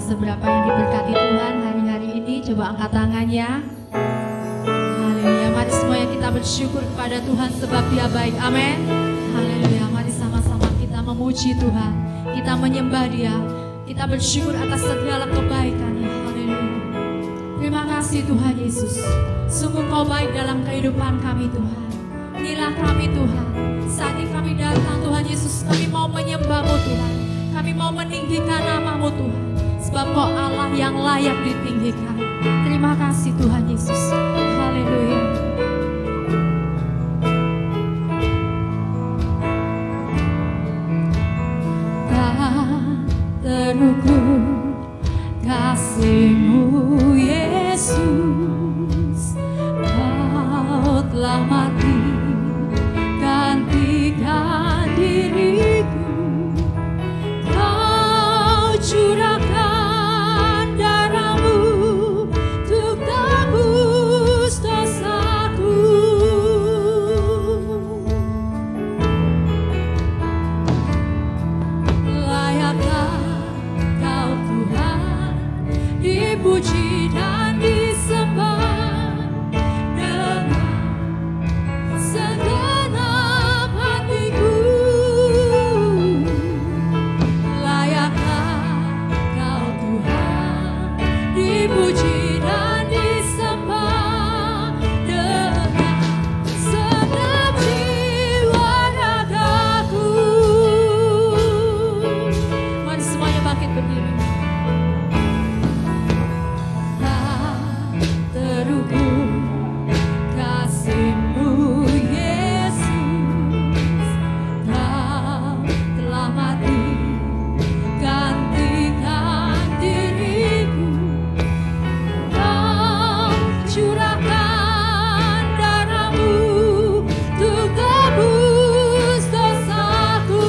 seberapa yang diberkati Tuhan hari-hari ini? Coba angkat tangannya. Haleluya. Mari semuanya kita bersyukur kepada Tuhan sebab Dia baik. Amin. Haleluya. Mari sama-sama kita memuji Tuhan. Kita menyembah Dia. Kita bersyukur atas segala kebaikan-Nya. Haleluya. Terima kasih Tuhan Yesus. Sungguh Kau baik dalam kehidupan kami Tuhan. Inilah kami Tuhan. Saat ini kami datang Tuhan Yesus. Kami mau menyembah-Mu Tuhan. Kami mau meninggikan nama-Mu Tuhan. Sebab Kau Allah yang layak ditinggikan. Terima kasih Tuhan Yesus. Haleluya. Tak terukur kasih-Mu Yesus. Kau telah mati gantikan diriku. Kau curahkan darah-Mu untuk tebus dosaku. Layakkah Kau Tuhan dipuji dan disembah dengan segenap hatiku. Layakkah Kau Tuhan dipuji dan disembah dengan segenap jiwa ragaku. Mari semuanya bangkit berdiri. Tak terukur kasih-Mu Yesus. Kau telah mati gantikan diriku. Kau curahkan darah-Mu untuk tebus dosaku.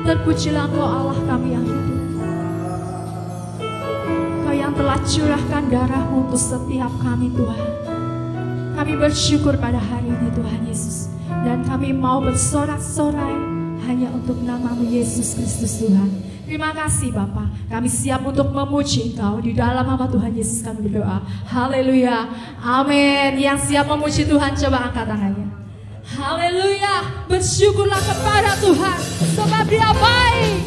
Terpujilah Engkau Allah kami yang hidup. Kau yang telah curahkan darah-Mu untuk setiap kami Tuhan. Kami bersyukur pada hari ini Tuhan Yesus. Dan kami mau bersorak-sorai hanya untuk nama-Mu Yesus Kristus Tuhan. Terima kasih Bapa. Kami siap untuk memuji Engkau. Di dalam nama Tuhan Yesus kami berdoa. Haleluya. Amin. Yang siap memuji Tuhan coba angkat tangannya. Haleluya. Bersyukurlah kepada Tuhan sebab Dia baik.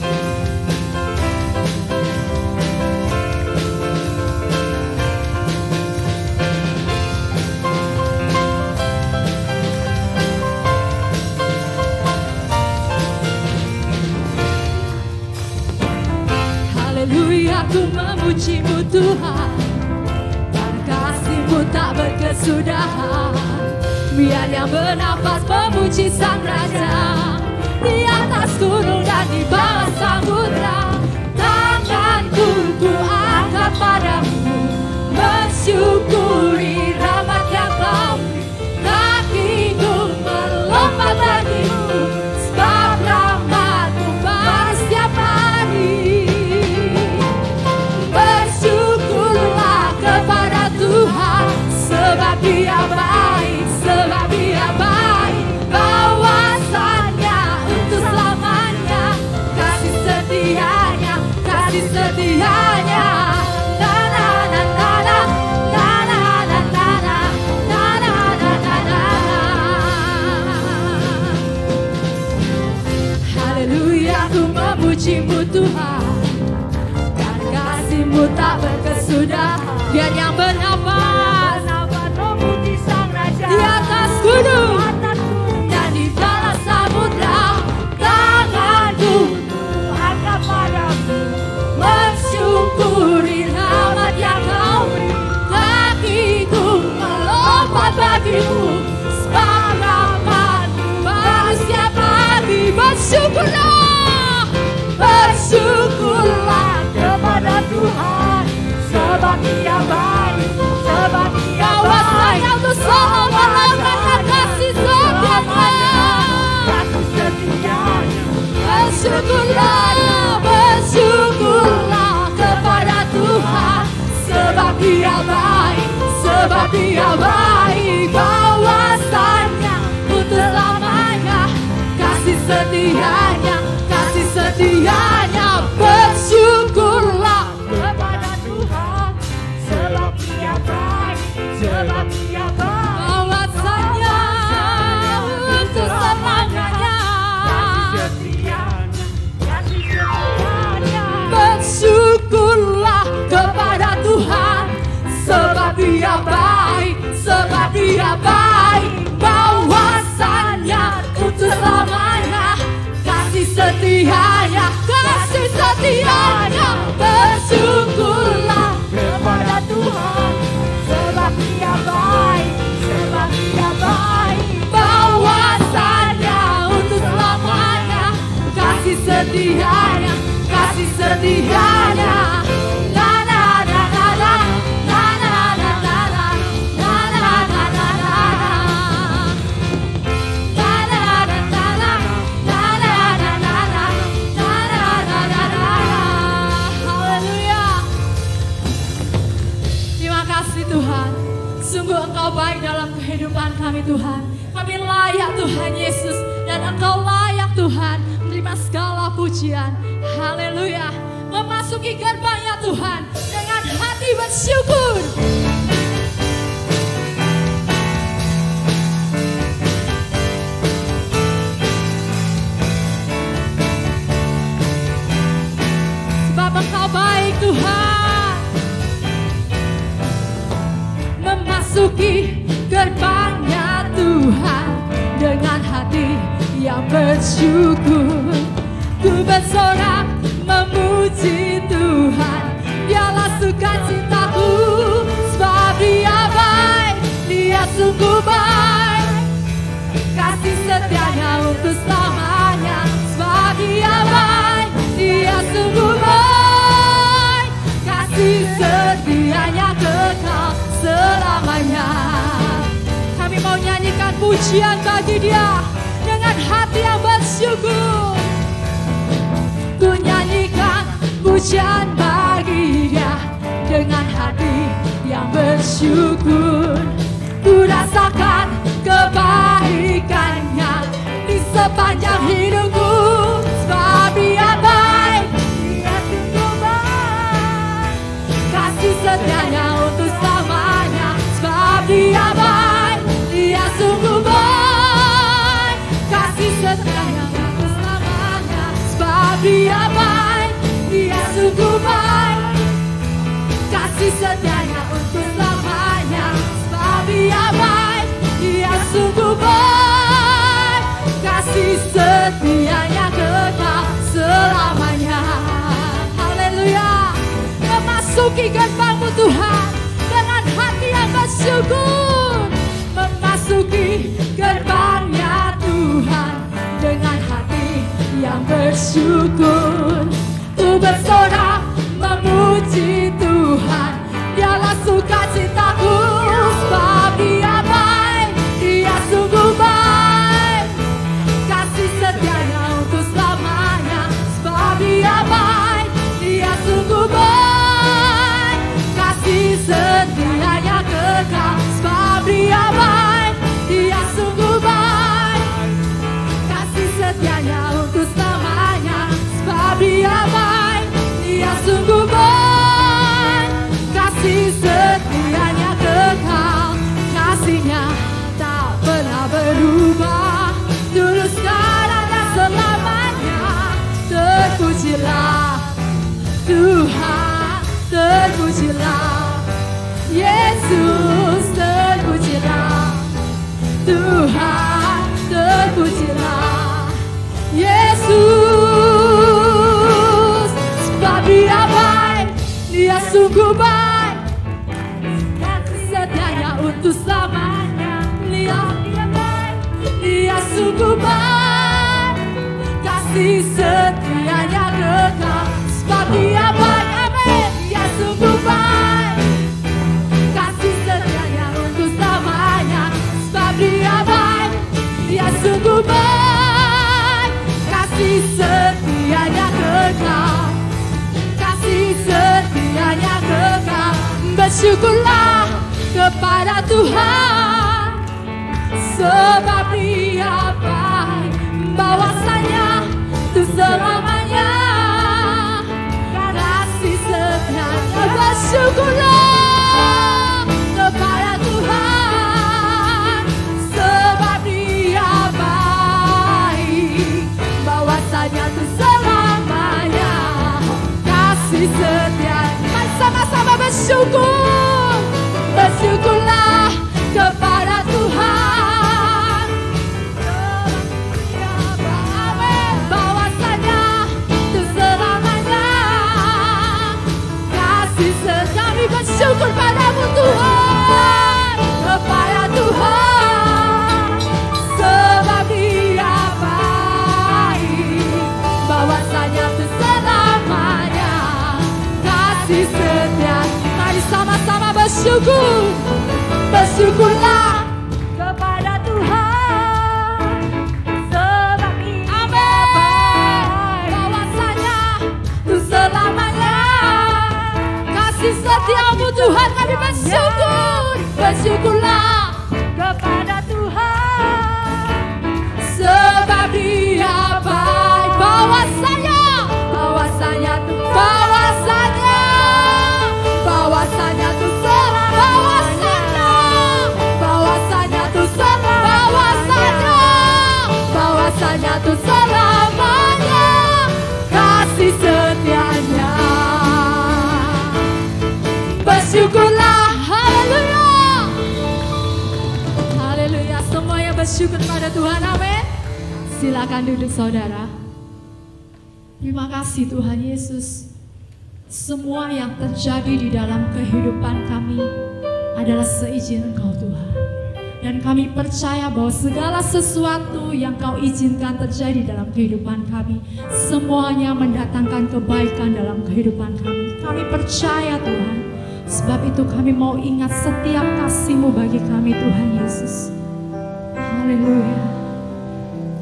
Haleluya, ku memuji-Mu Tuhan. Karena kasih-Mu tak berkesudahan. Biar yang bernafas memuji Sang Raja. Di atas gunung dan di bawah samudra. Tanganku ku angkat padamu, bersyukuri rahmat yang Kau beri. Kakiku melompat bagimu, sebab rahmat-Mu baru setiap hari. Bersyukurlah kepada Tuhan, sebab Dia baik, sebab Dia baik. Bahwasanya untuk selamanya, kasih setianya, kasih setianya. Na na na na na, na na na na na, na na na na na. Haleluya, ku memuji-Mu Tuhan. Karena kasih-Mu tak berkesudahan. Dia yang bernafas memuji Sang Raja. Di atas gunung dan di dalam samudra. Tanganku angkat padamu, bersyukuri rahmat yang Kau beri. Kakiku melompat bagimu, sebab rahmat-Mu baru setiap pagi. Bersyukurlah, bersyukurlah kepada Tuhan, sebab Dia baik, sebab Dia baik. Untuk selalu melakukan kasih setianya, kasih setianya. Bersyukurlah, bersyukurlah kepada Tuhan, sebab Dia baik, sebab Dia baik. Bahwasanya untuk selamanya, kasih setianya, kasih setianya. Bersyukurlah kepada Tuhan, sebab Dia baik, sebab Dia baik. Bahwasanya untuk selamanya, kasih setianya, kasih setianya. Bersyukurlah kepada Tuhan, sebab Dia baik, sebab Dia baik. Bahwasanya untuk selamanya, kasih setianya, kasih setianya. Bersyukurlah kepada Tuhan, sebab Dia baik, sebab Dia baik. Bahwasanya untuk selamanya, kasih setianya, kasih setianya. Na na na na na, na na na na na, na na na na na. Na na na na na, na na na na na, na na na na na. Haleluya. Terima kasih Tuhan. Sungguh Engkau baik dalam kehidupan kami Tuhan. Kami layak Tuhan Yesus, dan Engkau layak Tuhan menerima segala pujian. Haleluya. Memasuki gerbangnya Tuhan dengan hati bersyukur. Sebab Engkau baik Tuhan. Memasuki gerbangnya Tuhan dengan hati yang bersyukur. Ku bersorak memuji Tuhan, dialah sukacitaku. Sebab Dia baik, Dia sungguh baik. Kasih setianya untuk selamanya. Sebab Dia baik, Dia sungguh baik. Kasih setianya kekal selamanya. Kami mau nyanyikan pujian bagi Dia dengan hati yang bersyukur. pujian bagi Dia dengan hati yang bersyukur. Ku rasakan kebaikannya di sepanjang hidupku, sebab Dia baik, Dia sungguh baik, kasih setianya untuk selamanya. Sebab Dia baik, Dia sungguh baik, kasih setianya untuk selamanya. Sebab Dia baik, Dia sungguh baik, kasih setianya untuk selamanya. Sebab Dia baik, Dia sungguh baik, kasih setianya kekal selamanya. Haleluya. Memasuki gerbang-Mu Tuhan dengan hati yang bersyukur. Memasuki gerbang-Nya Tuhan dengan hati yang bersyukur. Ku bersorak memuji Tuhan, Dialah sukacitaku. Sebab Dia baik, Dia sungguh baik, kasih setianya untuk selamanya. Sebab Dia baik, Dia sungguh baik, kasih setianya kekal. Sebab Dia baik, Dia sungguh baik, kasih setianya untuk selamanya. Sebab Dia baik, Dia sungguh baik, kasih setianya kekal. Kasih-Nya tak pernah berubah, dulu sekarang dan selamanya. Terpujilah Tuhan, terpujilah Yesus, terpujilah Tuhan, terpujilah Yesus. Sebab Dia baik, Dia sungguh baik, kasih setianya untuk selamanya. Dia baik, Dia sungguh baik, kasih setianya kekal. Sebab Dia baik, amin. Dia sungguh baik, kasih setianya untuk selamanya. Sebab Dia baik, Dia sungguh baik, kasih setianya kekal, kasih setianya kekal. Bersyukurlah kepada Tuhan, sebab Dia baik, bahwasanya itu selamanya. Kasih setianya, bersyukurlah kepada Tuhan, sebab Dia baik, bahwasanya itu selamanya. Kasih setianya, sama-sama bersyukur, bersyukurlah kepada Tuhan, bahwasanya itu selamanya. Kasih kami bersyukur padamu Tuhan, kepada Tuhan, sebab Dia baik, bahwasanya itu selamanya. Kasih setia, mari sama-sama bersyukur, bersyukurlah kepada Tuhan, sebab Dia baik, bahwasanya itu selamanya. Kasih setiamu Tuhan, kami bersyukur, bersyukurlah kepada Tuhan, sebab Dia baik, bahwasanya, bahwasanya itu, bahwasanya, bahwasanya itu bahwasanya, bahwasanya itu bahwasanya, bahwasanya itu selamanya. Kasih setianya, bersyukurlah. Haleluya, haleluya. Semuanya bersyukur pada Tuhan, amin. Silakan duduk saudara. Terima kasih Tuhan Yesus. Semua yang terjadi di dalam kehidupan kami adalah seizin Engkau Tuhan. Dan kami percaya bahwa segala sesuatu yang Kau izinkan terjadi dalam kehidupan kami, semuanya mendatangkan kebaikan dalam kehidupan kami. Kami percaya Tuhan. Sebab itu kami mau ingat setiap kasih-Mu bagi kami Tuhan Yesus. Haleluya.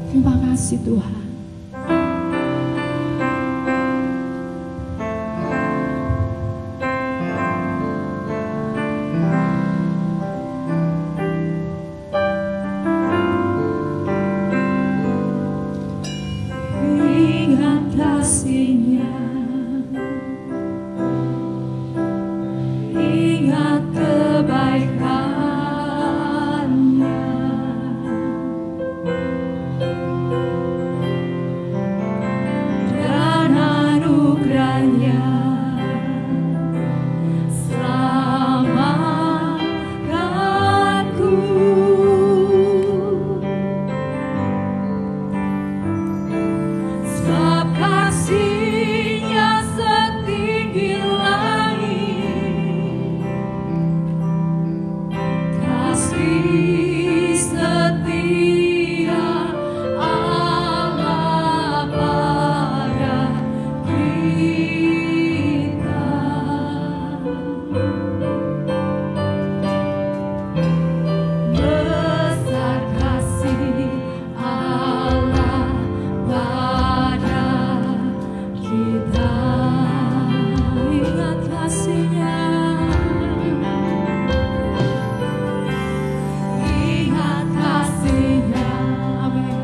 Terima kasih Tuhan. ingat kasih-Nya, ingat kebaikan-Nya, dan anugerah-Nya selamatkanku. Sebab kasih-Nya setinggi langit, kasih setia Allah pada kita. Besar kasih Allah pada kita, ingat kasih-Nya, ingat kasih-Nya, amin.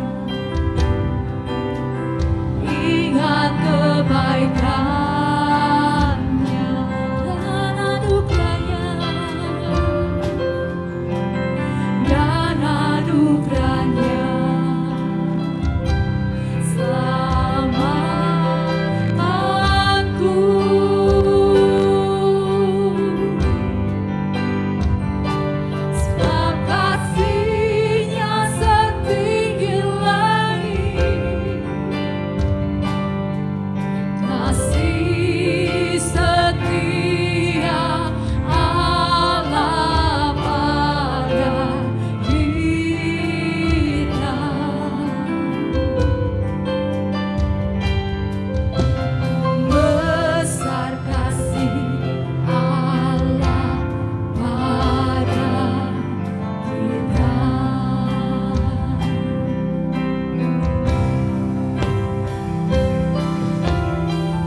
Ingat kebaikan-Nya dan anugerah-Nya, dan anugerah-Nya selamatkanku. Sebab kasih-Nya setinggi langit, kasih setia Allah pada kita. Besar kasih Allah pada kita.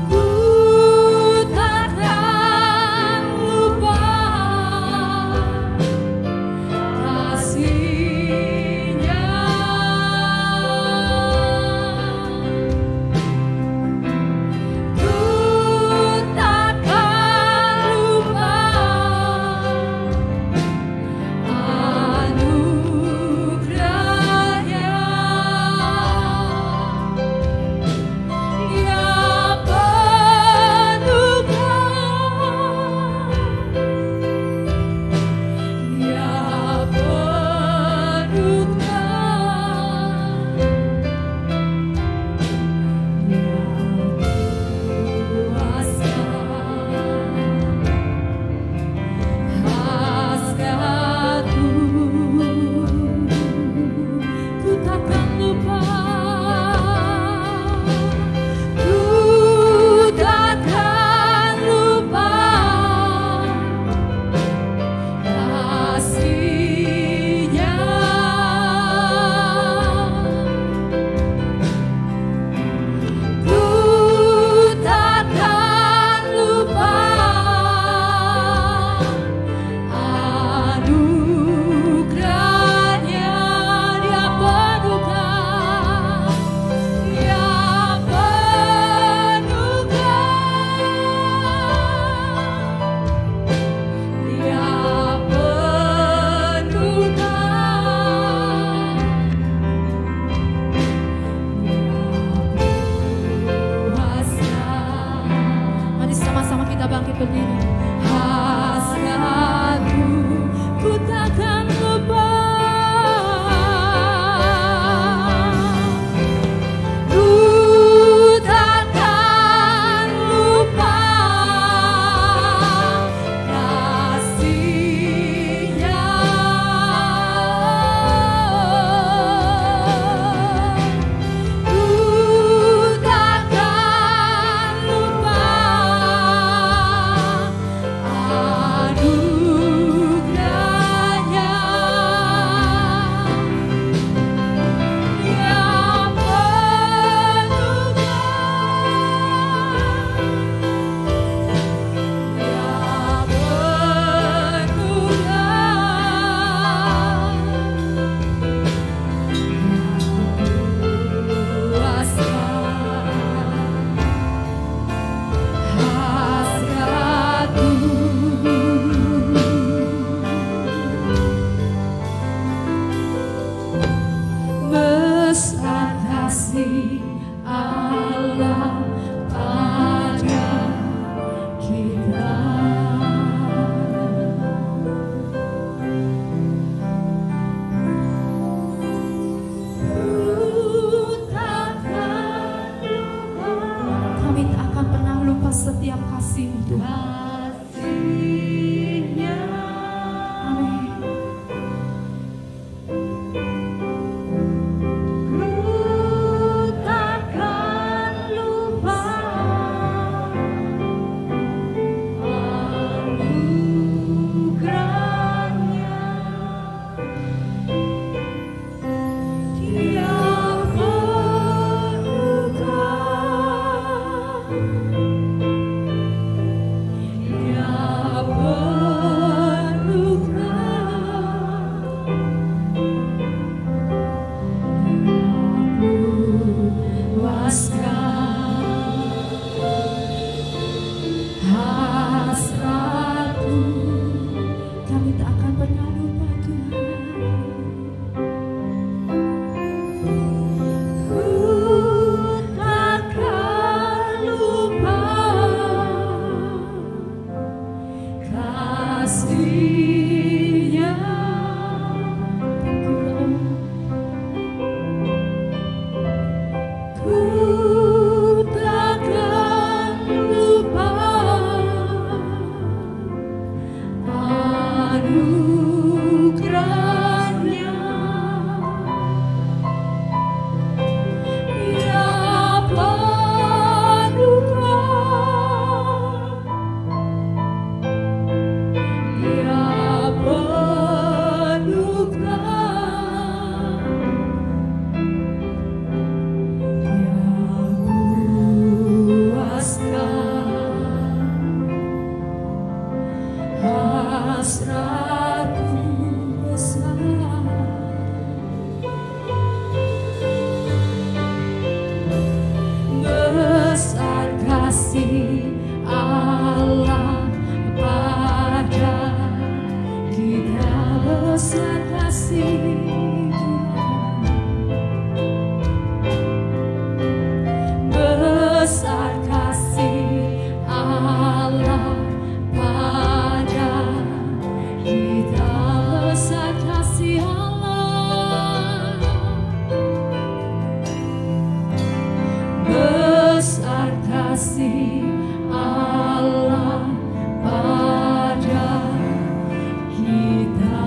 Ku takkan lupa kasih-Nya, ku takkan lupa anugerah-Nya yang penuhkan, yang ku takkan lupa, ku takkan lupa kasih-Nya, ku takkan lupa anugerah-Nya yang penuhkan, yang penuhkan, yang penuhkan. Mari sama-sama kita bangkit berdiri. Hasratku ku takkan lupa, ku takkan lupa kasih-Nya, ku takkan lupa setiap kasih-Mu Tuhan. Amin. Ku takkan lupa anugerahnya. Dia kami tak akan pernah lupa Tuhan. Ku takkan lupa kasih-Nya. Ku takkan lupa anugerahnya. Dia penuhkan, Dia penuhkan, Dia puaskan hasratku besar. Besar kasih Allah pada kita, besar kasih Tuhan. Besar kasih Allah pada kita, besar kasih Allah. Besar kasih Allah pada kita.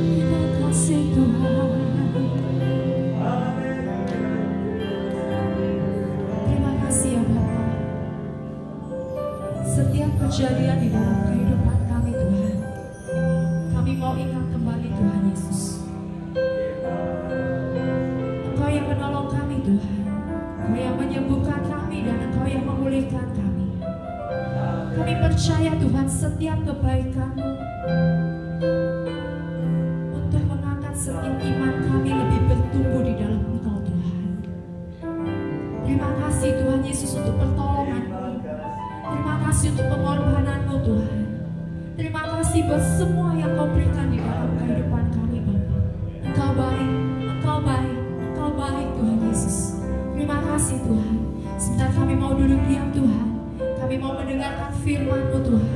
Terima kasih Tuhan. Terima kasih ya Bapa. Setiap kejadian di dalam kehidupan kami Tuhan, kami mau ingat kembali Tuhan Yesus. Engkau yang menolong kami Tuhan, Engkau yang menyembuhkan kami dan Engkau yang memulihkan kami. Kami percaya Tuhan setiap kebaikan-Mu untuk mengangkat setiap iman kami lebih bertumbuh di dalam Engkau Tuhan. Terima kasih Tuhan Yesus untuk pertolongan-Mu. Terima kasih untuk pengorbanan-Mu Tuhan. Terima kasih buat semua yang Kau berikan di dalam kehidupan kami Bapa. Engkau baik, Engkau baik, Engkau baik Tuhan Yesus. Terima kasih Tuhan. Sebentar kami mau duduk diam Tuhan. Kami mau mendengarkan firman-Mu Tuhan.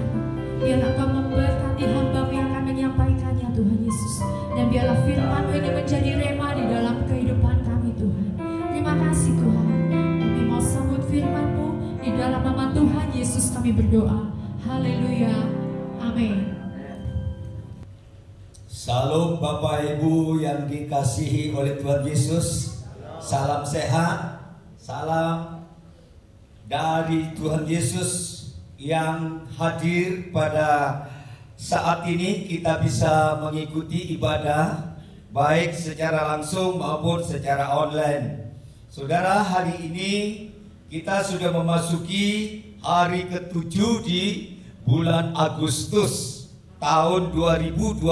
Biarlah Engkau memberkati hamba-Mu yang akan menyampaikannya Tuhan Yesus. Dan biarlah firman-Mu ini menjadi rema di dalam kehidupan kami Tuhan. Terima kasih Tuhan. Kami mau sambut firman-Mu. Di dalam nama Tuhan Yesus kami berdoa. Haleluya. Amin. Salam Bapak Ibu yang dikasihi oleh Tuhan Yesus. Salam sehat. Salam dari Tuhan Yesus yang hadir pada saat ini. Kita bisa mengikuti ibadah baik secara langsung maupun secara online. Saudara, hari ini kita sudah memasuki hari ke-7 di bulan Agustus tahun 2022.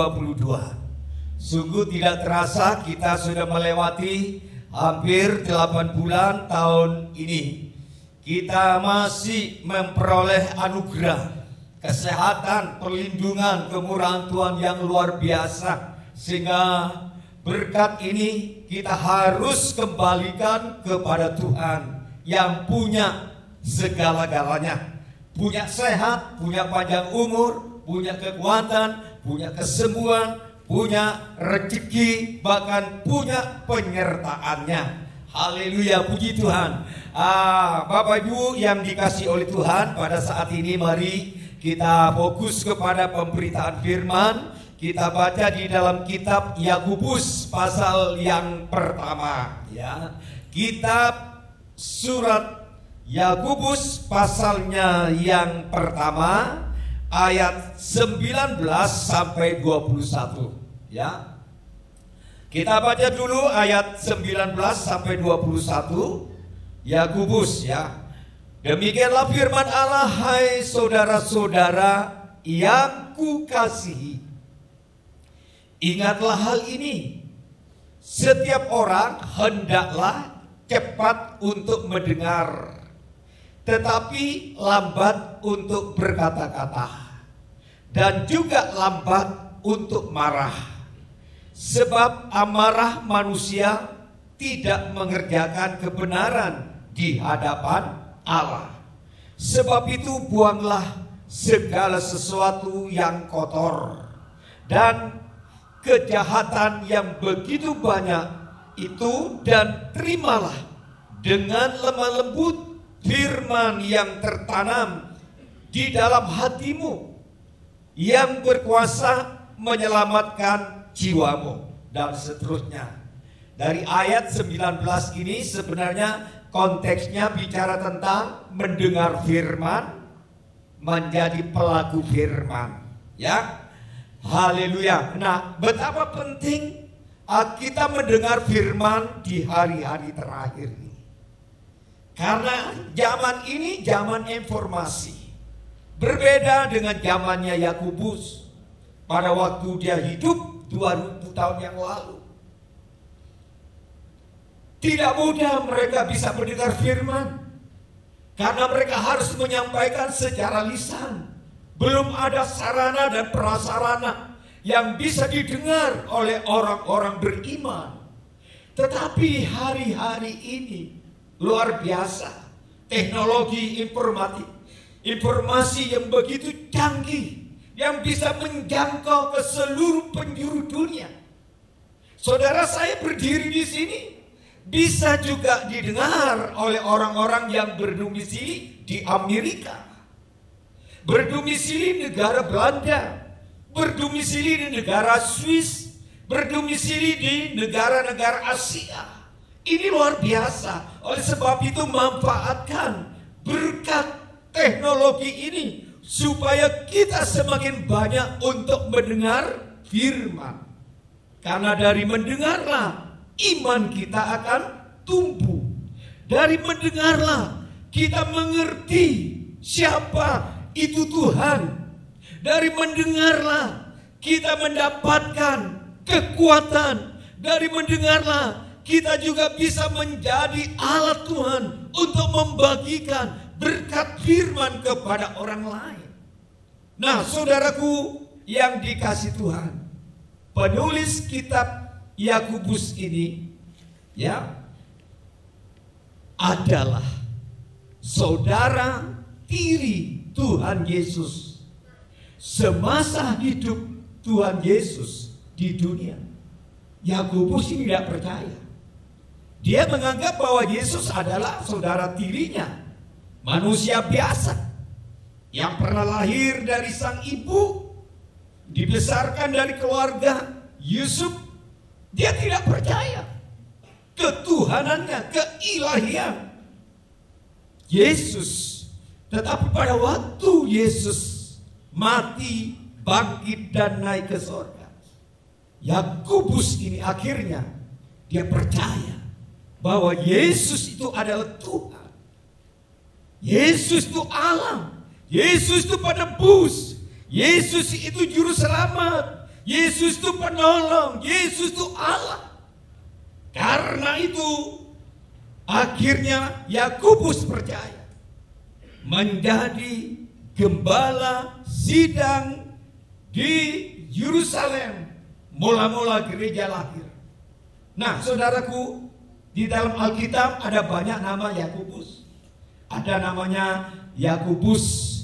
Sungguh tidak terasa kita sudah melewati hampir 8 bulan tahun ini. Kita masih memperoleh anugerah, kesehatan, perlindungan, kemurahan Tuhan yang luar biasa. Sehingga berkat ini kita harus kembalikan kepada Tuhan yang punya segala-galanya. Punya sehat, punya panjang umur, punya kekuatan, punya kesembuhan, punya rezeki, bahkan punya penyertaannya. Haleluya, puji Tuhan. Bapak Ibu yang dikasih oleh Tuhan, pada saat ini mari kita fokus kepada pemberitaan firman. Kita baca di dalam kitab Yakobus pasal yang pertama, ya. Kitab surat Yakobus pasalnya yang pertama ayat 19 sampai 21, ya. Kita baca dulu ayat 19 sampai 21 Yakobus, ya. Demikianlah firman Allah, hai saudara-saudara yang kukasihi, ingatlah hal ini, setiap orang hendaklah cepat untuk mendengar, tetapi lambat untuk berkata-kata, dan juga lambat untuk marah. Sebab amarah manusia tidak mengerjakan kebenaran di hadapan Allah. Sebab itu buanglah segala sesuatu yang kotor dan kejahatan yang begitu banyak itu, dan terimalah dengan lemah lembut firman yang tertanam di dalam hatimu, yang berkuasa menyelamatkan jiwamu, dan seterusnya. Dari ayat 19 ini sebenarnya konteksnya bicara tentang mendengar firman, menjadi pelaku firman, ya. Haleluya. Nah, betapa penting kita mendengar firman di hari-hari terakhir ini. Karena zaman ini zaman informasi. Berbeda dengan zamannya Yakobus pada waktu dia hidup 2000 tahun yang lalu. Tidak mudah mereka bisa mendengar firman, karena mereka harus menyampaikan secara lisan. Belum ada sarana dan prasarana yang bisa didengar oleh orang-orang beriman. Tetapi hari-hari ini luar biasa, teknologi informasi yang begitu canggih, yang bisa menjangkau ke seluruh penjuru dunia. Saudara, saya berdiri di sini bisa juga didengar oleh orang-orang yang berdomisili di Amerika, berdomisili negara Belanda, berdomisili di negara Swiss, berdomisili di negara-negara Asia. Ini luar biasa. Oleh sebab itu manfaatkan berkat teknologi ini supaya kita semakin banyak untuk mendengar firman. Karena dari mendengarlah iman kita akan tumbuh. Dari mendengarlah kita mengerti siapa itu Tuhan. Dari mendengarlah kita mendapatkan kekuatan. Dari mendengarlah kita juga bisa menjadi alat Tuhan untuk membagikan berkat firman kepada orang lain. Nah, saudaraku yang dikasih Tuhan, penulis kitab Yakobus ini, ya, adalah saudara tiri Tuhan Yesus semasa hidup Tuhan Yesus di dunia. Yakobus ini tidak percaya. Dia menganggap bahwa Yesus adalah saudara tirinya, manusia biasa yang pernah lahir dari sang ibu, dibesarkan dari keluarga Yusuf. Dia tidak percaya ketuhanannya, keilahian Yesus. Tetapi pada waktu Yesus mati, bangkit dan naik ke surga, Yakobus ini akhirnya dia percaya bahwa Yesus itu adalah Tuhan. Yesus itu Allah. Yesus itu penebus. Yesus itu juru selamat. Yesus itu penolong. Yesus itu Allah. Karena itu akhirnya Yakobus percaya, menjadi gembala sidang di Yerusalem, mula-mula gereja lahir. Nah, saudaraku, di dalam Alkitab ada banyak nama Yakobus. Ada namanya Yakobus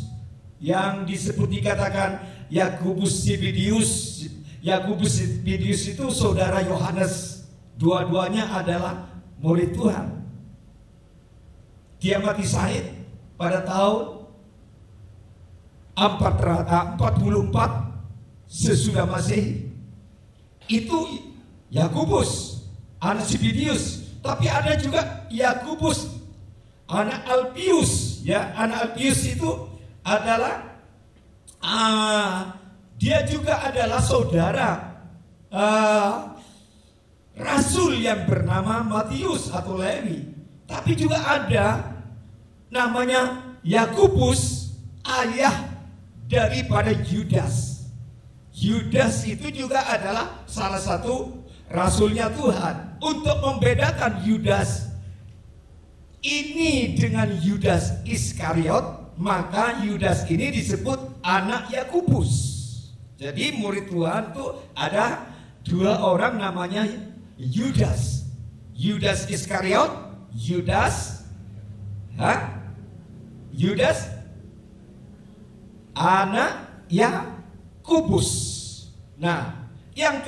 yang disebut, dikatakan Yakobus Zebedeus, Yakobus Fidius itu saudara Yohanes. Dua-duanya adalah murid Tuhan. Dia mati syahid pada tahun 44 sesudah Masehi. Itu Yakobus anak Fidius. Tapi ada juga Yakobus anak Alpius, ya. Anak Alpius itu adalah dia juga adalah saudara rasul yang bernama Matius atau Lewi. Tapi juga ada namanya Yakobus, ayah daripada Yudas. Yudas itu juga adalah salah satu rasulnya Tuhan. Untuk membedakan Yudas ini dengan Yudas Iskariot, maka Yudas ini disebut anak Yakobus. Jadi murid Tuhan tuh ada dua orang namanya Yudas. Yudas Iskariot, Yudas anak Yakobus. Nah, yang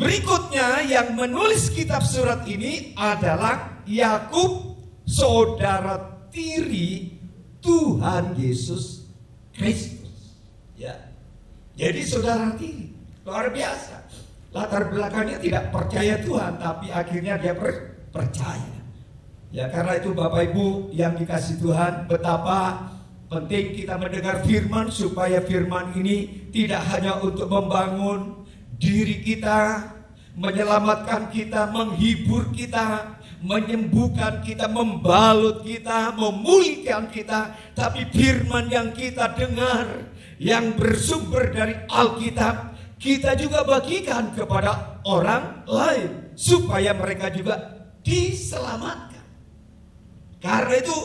berikutnya yang menulis kitab surat ini adalah Yakub, saudara tiri Tuhan Yesus Kristus. Ya. Jadi saudara tiri, luar biasa. Latar belakangnya tidak percaya Tuhan, tapi akhirnya dia percaya. Ya, karena itu Bapak Ibu yang dikasih Tuhan, betapa penting kita mendengar firman, supaya firman ini tidak hanya untuk membangun diri kita, menyelamatkan kita, menghibur kita, menyembuhkan kita, membalut kita, memulihkan kita, tapi firman yang kita dengar yang bersumber dari Alkitab, kita juga bagikan kepada orang lain supaya mereka juga diselamatkan. Karena itu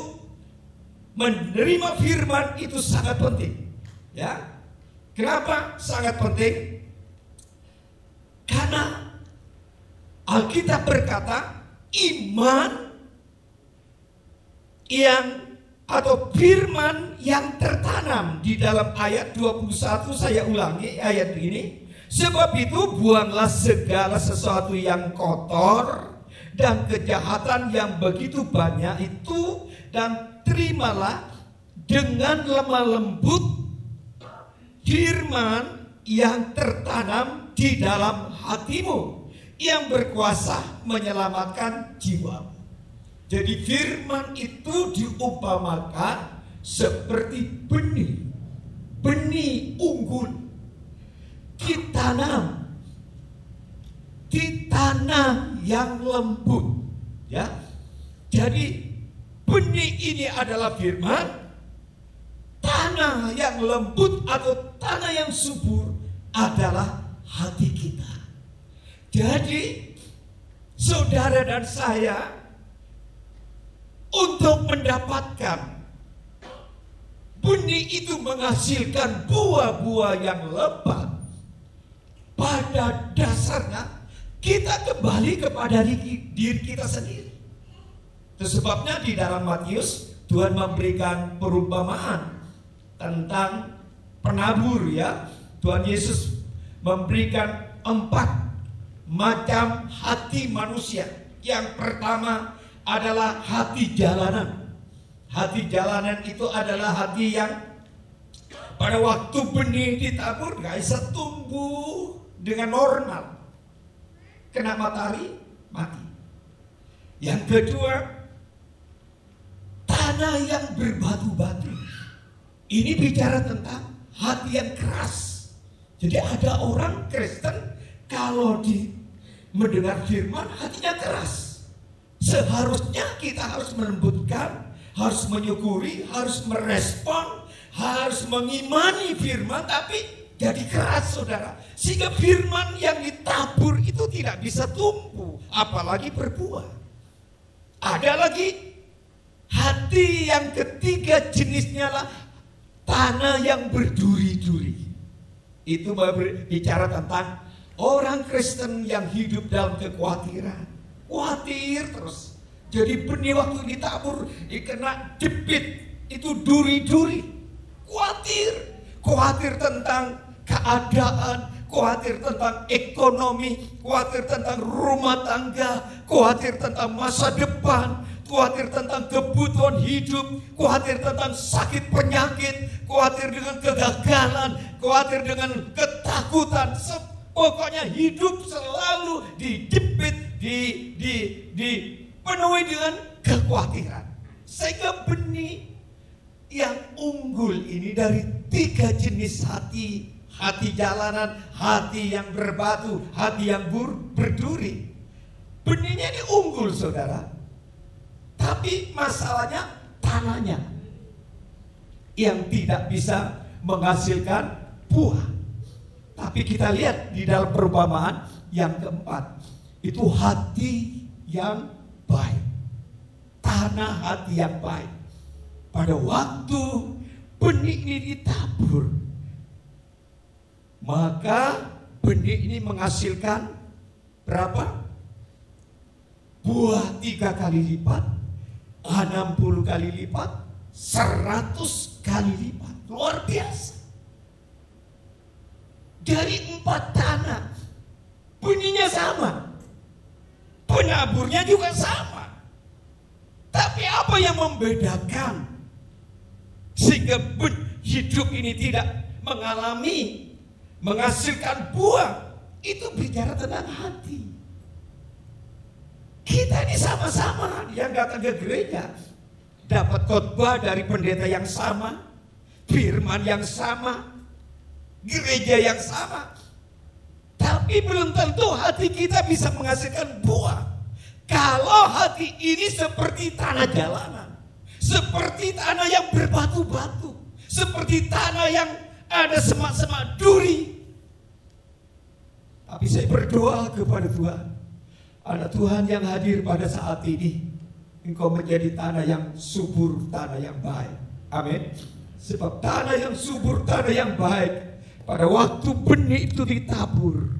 menerima firman itu sangat penting. Ya. Kenapa sangat penting? Karena Alkitab berkata iman yang atau firman yang tertanam di dalam ayat 21, saya ulangi ayat ini. Sebab itu buanglah segala sesuatu yang kotor dan kejahatan yang begitu banyak itu, dan terimalah dengan lemah lembut firman yang tertanam di dalam hatimu, yang berkuasa menyelamatkan jiwamu. Jadi firman itu diumpamakan seperti benih unggul ditanam di tanah yang lembut, ya. Jadi benih ini adalah firman. Tanah yang lembut atau tanah yang subur adalah hati kita. Jadi saudara dan saya, untuk mendapatkan benih itu menghasilkan buah-buah yang lebat, pada dasarnya kita kembali kepada diri kita sendiri. Itu sebabnya di dalam Matius Tuhan memberikan perumpamaan tentang penabur, ya. Tuhan Yesus memberikan 4 macam hati manusia. Yang pertama adalah hati jalanan. Hati jalanan itu adalah hati yang pada waktu benih ditabur gak bisa tumbuh dengan normal. Kena matahari, mati. Yang kedua, tanah yang berbatu-batu. Ini bicara tentang hati yang keras. Jadi ada orang Kristen kalau mendengar firman hatinya keras. Seharusnya kita harus melembutkan, harus menyukuri, harus merespon, harus mengimani firman, tapi jadi keras, saudara. Sehingga firman yang ditabur itu tidak bisa tumbuh, apalagi berbuah. Ada lagi hati yang ketiga jenisnya lah tanah yang berduri-duri. Itu bicara tentang orang Kristen yang hidup dalam kekhawatiran. Khawatir terus. Jadi benih waktu ditabur dikena jepit, itu duri-duri. Khawatir tentang keadaan, khawatir tentang ekonomi, khawatir tentang rumah tangga, khawatir tentang masa depan, khawatir tentang kebutuhan hidup, khawatir tentang sakit penyakit, khawatir dengan kegagalan, khawatir dengan ketakutan. Pokoknya hidup selalu dijepit, dipenuhi dengan kekhawatiran. Sehingga benih yang unggul ini dari 3 jenis hati: hati jalanan, hati yang berbatu, hati yang berduri. Benihnya ini unggul, saudara. Tapi masalahnya tanahnya yang tidak bisa menghasilkan buah. Tapi kita lihat di dalam perumpamaan yang keempat, itu hati yang baik. Tanah hati yang baik. Pada waktu benih ini ditabur, maka benih ini menghasilkan berapa? Buah 3 kali lipat, 60 kali lipat, 100 kali lipat. Luar biasa. Dari 4 tanah, benihnya sama, penaburnya juga sama. Tapi apa yang membedakan sehingga hidup ini tidak menghasilkan buah? Itu bicara tentang hati. Kita ini sama-sama yang datang ke gereja, dapat khotbah dari pendeta yang sama, firman yang sama, gereja yang sama. Tapi belum tentu hati kita bisa menghasilkan buah. Kalau hati ini seperti tanah jalanan, seperti tanah yang berbatu-batu, seperti tanah yang ada semak-semak duri. Tapi saya berdoa kepada Tuhan, ada Tuhan yang hadir pada saat ini, engkau menjadi tanah yang subur, tanah yang baik. Amin. Sebab tanah yang subur, tanah yang baik, pada waktu benih itu ditabur,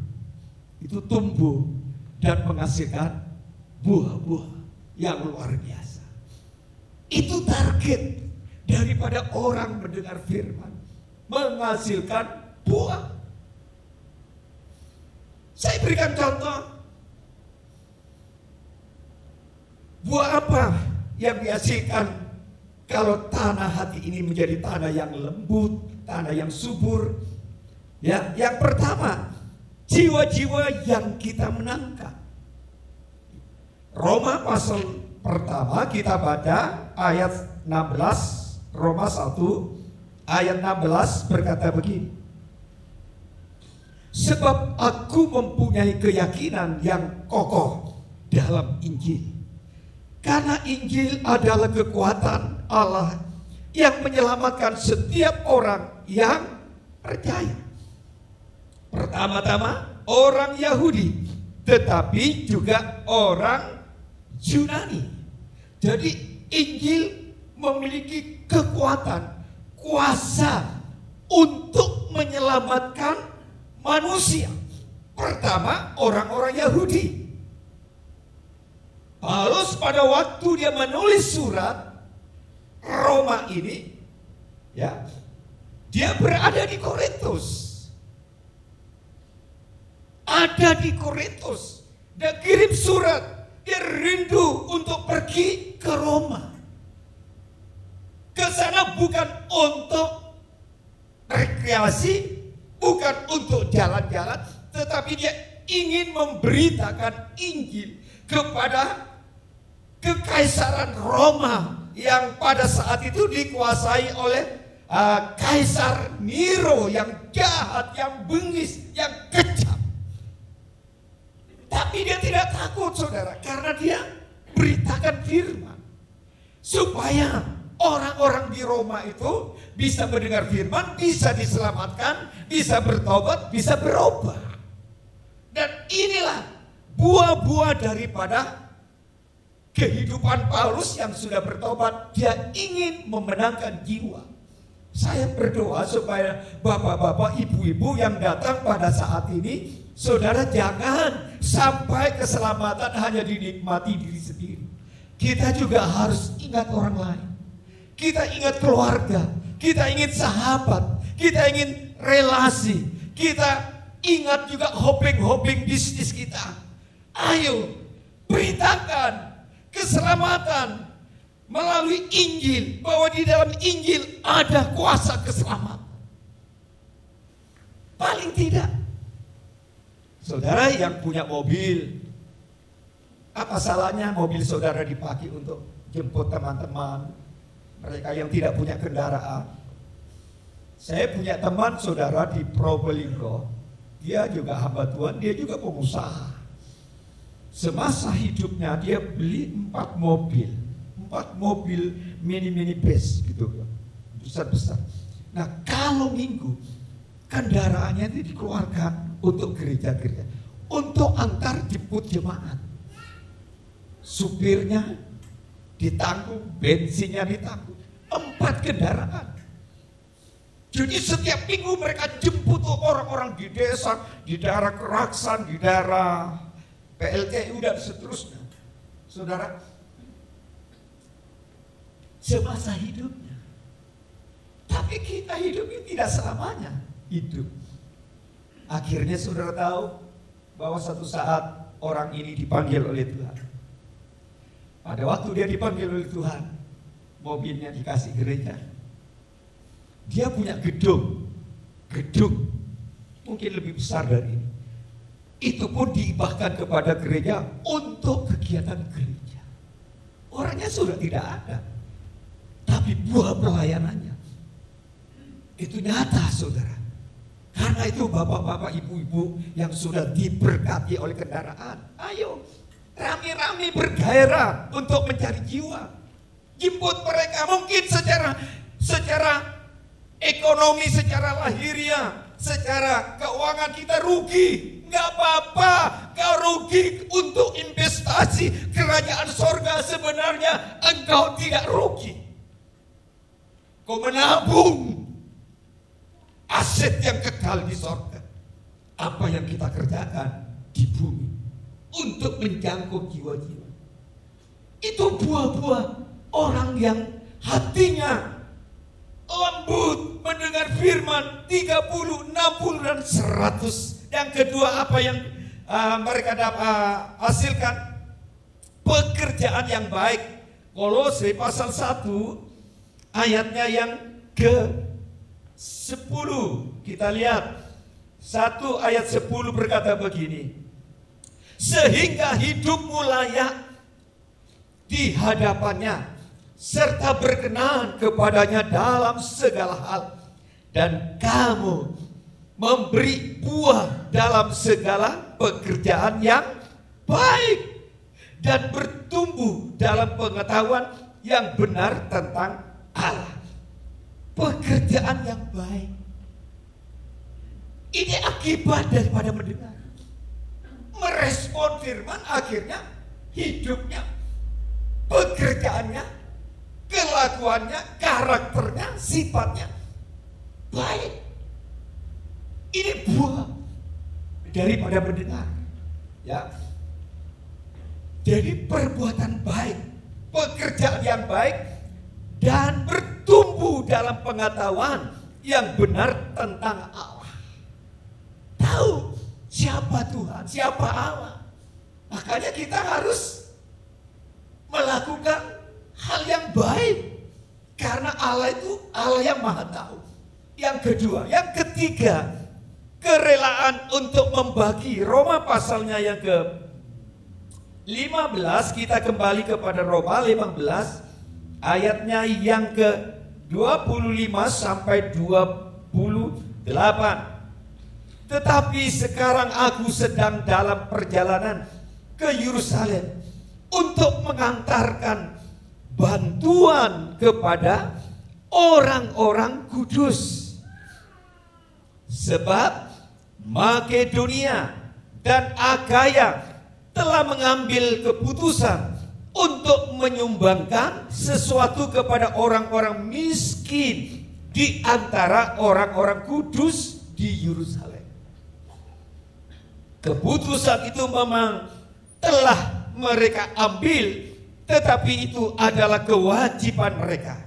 itu tumbuh dan menghasilkan buah-buah yang luar biasa. Itu target daripada orang mendengar firman, menghasilkan buah. Saya berikan contoh. Buah apa yang dihasilkan kalau tanah hati ini menjadi tanah yang lembut, tanah yang subur? Ya, yang pertama, jiwa-jiwa yang kita menangkap. Roma pasal pertama kita baca ayat 16, Roma 1 ayat 16 berkata begini. Sebab aku mempunyai keyakinan yang kokoh dalam Injil. Karena Injil adalah kekuatan Allah yang menyelamatkan setiap orang yang percaya. Pertama-tama orang Yahudi, tetapi juga orang Yunani. Jadi Injil memiliki kekuatan, kuasa untuk menyelamatkan manusia. Pertama, orang-orang Yahudi. Paulus pada waktu dia menulis surat Roma ini, ya, dia berada di Korintus. Ada di Korintus. Dia kirim surat. Dia rindu untuk pergi ke Roma. Ke sana bukan untuk rekreasi, bukan untuk jalan-jalan, tetapi dia ingin memberitakan Injil kepada kekaisaran Roma yang pada saat itu dikuasai oleh Kaisar Nero yang jahat, yang bengis, yang kejam. Tapi dia tidak takut, saudara, karena dia beritakan firman. Supaya orang-orang di Roma itu bisa mendengar firman, bisa diselamatkan, bisa bertobat, bisa berubah. Dan inilah buah-buah daripada kehidupan Paulus yang sudah bertobat. Dia ingin memenangkan jiwa. Saya berdoa supaya bapak-bapak, ibu-ibu yang datang pada saat ini, saudara, jangan sampai keselamatan hanya dinikmati diri sendiri. Kita juga harus ingat orang lain. Kita ingat keluarga, kita ingin sahabat, kita ingin relasi, kita Ingat juga hoping bisnis kita. Ayo, beritakan keselamatan melalui Injil, bahwa di dalam Injil ada kuasa keselamatan. Paling tidak, saudara yang punya mobil, apa salahnya mobil saudara dipakai untuk jemput teman-teman mereka yang tidak punya kendaraan? Saya punya teman saudara di Probolinggo, dia juga hamba Tuhan, dia juga pengusaha. Semasa hidupnya dia beli 4 mobil mini bus gitu, besar-besar. Nah, kalau minggu kendaraannya itu dikeluarkan untuk gereja-gereja, untuk antar jemput jemaat. Supirnya ditanggung, bensinnya ditanggung, 4 kendaraan. Jadi setiap minggu mereka jemput orang-orang di desa, di daerah Keraksan, di daerah PLTU dan seterusnya. Saudara, semasa hidupnya. Tapi kita hidup ini tidak selamanya hidup. Akhirnya saudara tahu bahwa satu saat orang ini dipanggil oleh Tuhan. Pada waktu dia dipanggil oleh Tuhan, mobilnya dikasih gereja. Dia punya gedung mungkin lebih besar dari ini. Itu pun dihibahkan kepada gereja untuk kegiatan gereja. Orangnya sudah tidak ada, tapi buah pelayanannya itu nyata, saudara. Karena itu bapak-bapak, ibu-ibu yang sudah diberkati oleh kendaraan, ayo rame-rame bergairah untuk mencari jiwa. Jemput mereka, mungkin secara ekonomi, secara lahiriah, secara keuangan kita rugi. Nggak apa-apa, kau rugi untuk investasi kerajaan sorga. Sebenarnya engkau tidak rugi. Kau menabung aset yang kekal di sorga. Apa yang kita kerjakan di bumi untuk menjangkau jiwa-jiwa, itu buah-buah orang yang hatinya lembut mendengar firman 30, 60 dan 100. Yang kedua, apa yang mereka dapat hasilkan? Pekerjaan yang baik. Kolose pasal 1 ayatnya yang ke-10. Kita lihat 1 ayat 10 berkata begini: sehingga hidupmu layak di hadapannya, serta berkenan kepadanya dalam segala hal, dan kamu memberi buah dalam segala pekerjaan yang baik, dan bertumbuh dalam pengetahuan yang benar tentang Allah. Pekerjaan yang baik ini akibat daripada mendengar, merespon firman, akhirnya hidupnya, pekerjaannya, kelakuannya, karakternya, sifatnya baik. Ini buah daripada mendengar, ya. Jadi perbuatan baik, pekerjaan yang baik, dan bertumbuh dalam pengetahuan yang benar tentang Allah. Tahu siapa Tuhan, siapa Allah. Makanya kita harus melakukan hal yang baik, karena Allah itu Allah yang maha tahu. Yang kedua, yang ketiga, kerelaan untuk membagi. Roma pasalnya yang ke-15, kita kembali kepada Roma 15 ayatnya yang ke-25 sampai 28. Tetapi sekarang aku sedang dalam perjalanan ke Yerusalem untuk mengantarkan bantuan kepada orang-orang kudus. Sebab Makedonia dan Akaya telah mengambil keputusan untuk menyumbangkan sesuatu kepada orang-orang miskin di antara orang-orang kudus di Yerusalem. Keputusan itu memang telah mereka ambil, tetapi itu adalah kewajiban mereka.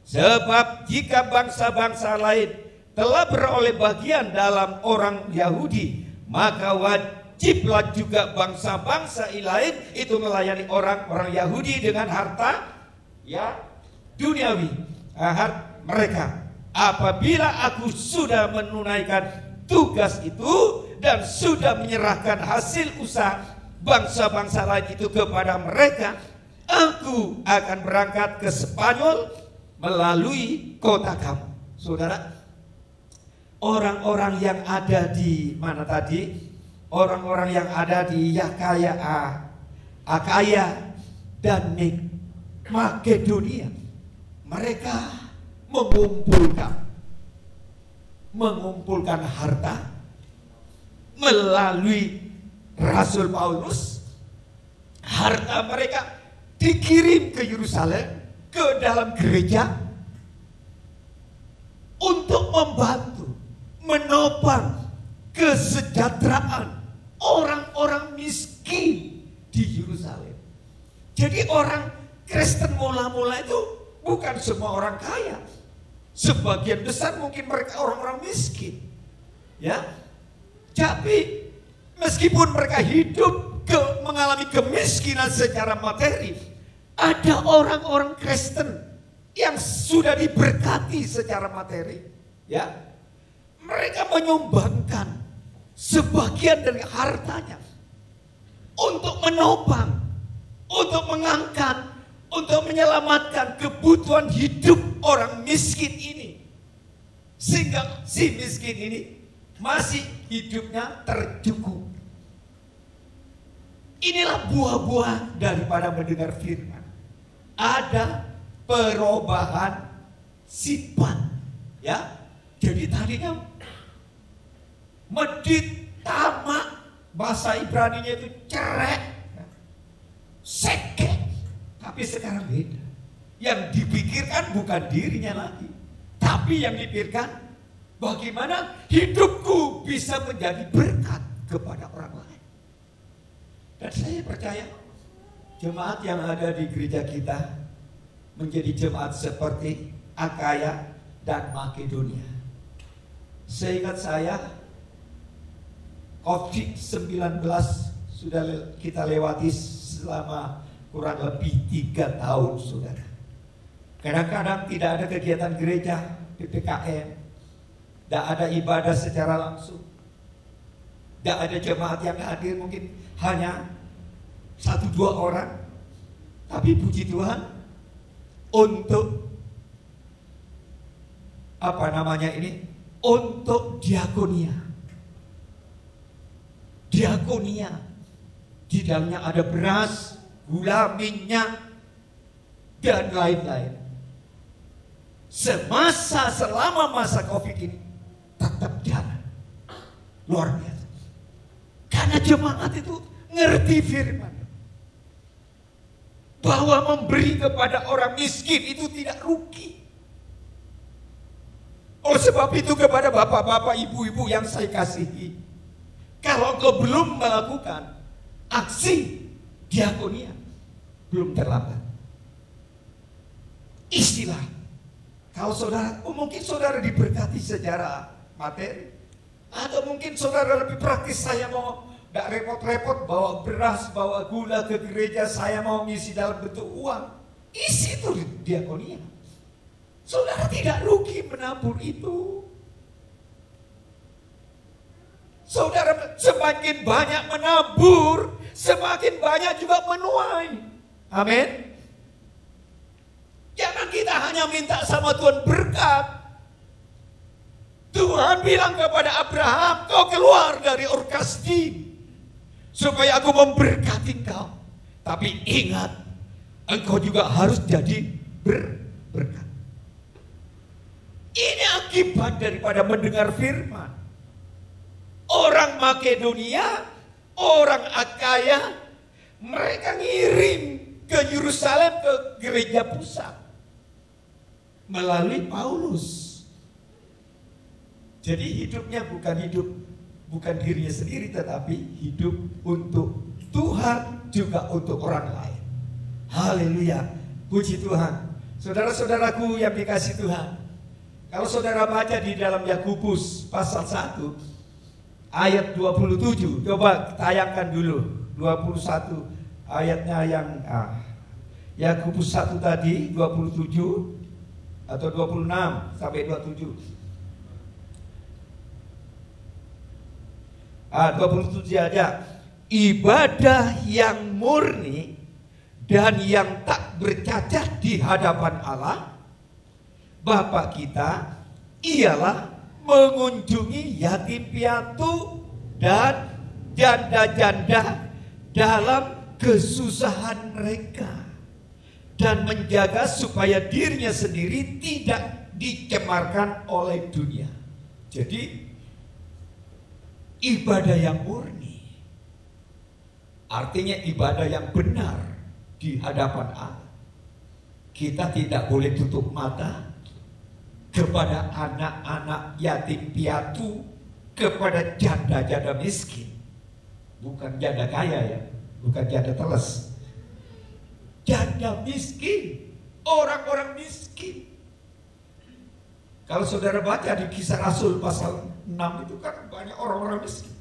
Sebab jika bangsa-bangsa lain telah beroleh bagian dalam orang Yahudi, maka wajiblah juga bangsa-bangsa lain itu melayani orang-orang Yahudi dengan harta ya duniawi, mereka. Apabila aku sudah menunaikan tugas itu dan sudah menyerahkan hasil usaha bangsa-bangsa lain itu kepada mereka, aku akan berangkat ke Spanyol melalui kota kamu. Saudara, orang-orang yang ada di mana tadi? Orang-orang yang ada di Akaya dan Makedonia, mereka mengumpulkan harta melalui Rasul Paulus. Harta mereka dikirim ke Yerusalem, ke dalam gereja, untuk membantu menopang kesejahteraan orang-orang miskin di Yerusalem. Jadi orang Kristen mula-mula itu bukan semua orang kaya. Sebagian besar mungkin mereka orang-orang miskin. Ya. Tapi meskipun mereka hidup mengalami kemiskinan secara materi, ada orang-orang Kristen yang sudah diberkati secara materi. Ya. Mereka menyumbangkan sebagian dari hartanya untuk menopang, untuk mengangkat, untuk menyelamatkan kebutuhan hidup orang miskin ini, sehingga si miskin ini masih hidupnya tercukup. Inilah buah-buah daripada mendengar firman. Ada perubahan sifat, ya. Jadi tadinya medit, tamak, bahasa Ibraninya itu cerek, sekek. Tapi sekarang beda. Yang dipikirkan bukan dirinya lagi, tapi yang dipikirkan bagaimana hidupku bisa menjadi berkat kepada orang lain. Dan saya percaya jemaat yang ada di gereja kita menjadi jemaat seperti Akaya dan Makedonia. Seingat saya, COVID-19 sudah kita lewati selama kurang lebih 3 tahun, saudara. Kadang-kadang tidak ada kegiatan gereja, PPKM, tidak ada ibadah secara langsung, tidak ada jemaat yang hadir, mungkin hanya 1-2 orang. Tapi puji Tuhan, untuk untuk diakonia. Diakonia di dalamnya ada beras, gula, minyak, dan lain-lain. Selama masa COVID ini tetap jalan. Luar biasa. Karena jemaat itu ngerti firman, bahwa memberi kepada orang miskin itu tidak rugi. Oleh sebab itu kepada bapak-bapak, ibu-ibu yang saya kasihi, kalau engkau belum melakukan aksi diakonia, belum terlambat. Istilah, kalau saudara, mungkin saudara diberkati secara materi, atau mungkin saudara lebih praktis, saya mau tidak repot-repot bawa beras, bawa gula ke gereja, saya mau ngisi dalam bentuk uang. Isi itu diakonia. Saudara tidak rugi menabur itu. Saudara semakin banyak menabur, semakin banyak juga menuai. Amin. Jangan kita hanya minta sama Tuhan berkat. Tuhan bilang kepada Abraham, kau keluar dari Ur Kasdim supaya aku memberkati kau. Tapi ingat, engkau juga harus jadi berkat. Ini akibat daripada mendengar firman. Orang Makedonia, orang Akaya, mereka ngirim ke Yerusalem, ke gereja pusat melalui Paulus. Jadi hidupnya bukan dirinya sendiri, tetapi hidup untuk Tuhan juga untuk orang lain. Haleluya, puji Tuhan. Saudara-saudaraku yang dikasihi Tuhan, Kalau saudara baca di dalam Yakobus pasal 1 ayat 27, coba tayangkan dulu 21 ayatnya yang Yakobus 1 tadi 27 atau 26 sampai 27. 27 aja. Ibadah yang murni dan yang tak bercacat di hadapan Allah Bapa kita ialah mengunjungi yatim piatu dan janda-janda dalam kesusahan mereka dan menjaga supaya dirinya sendiri tidak dicemarkan oleh dunia. Jadi ibadah yang murni artinya ibadah yang benar di hadapan Allah. Kita tidak boleh tutup mata kepada anak-anak yatim piatu, kepada janda-janda miskin. Bukan janda kaya ya, bukan janda teles. Janda miskin, orang-orang miskin. Kalau saudara baca di Kisah Rasul pasal 6 itu kan banyak orang-orang miskin.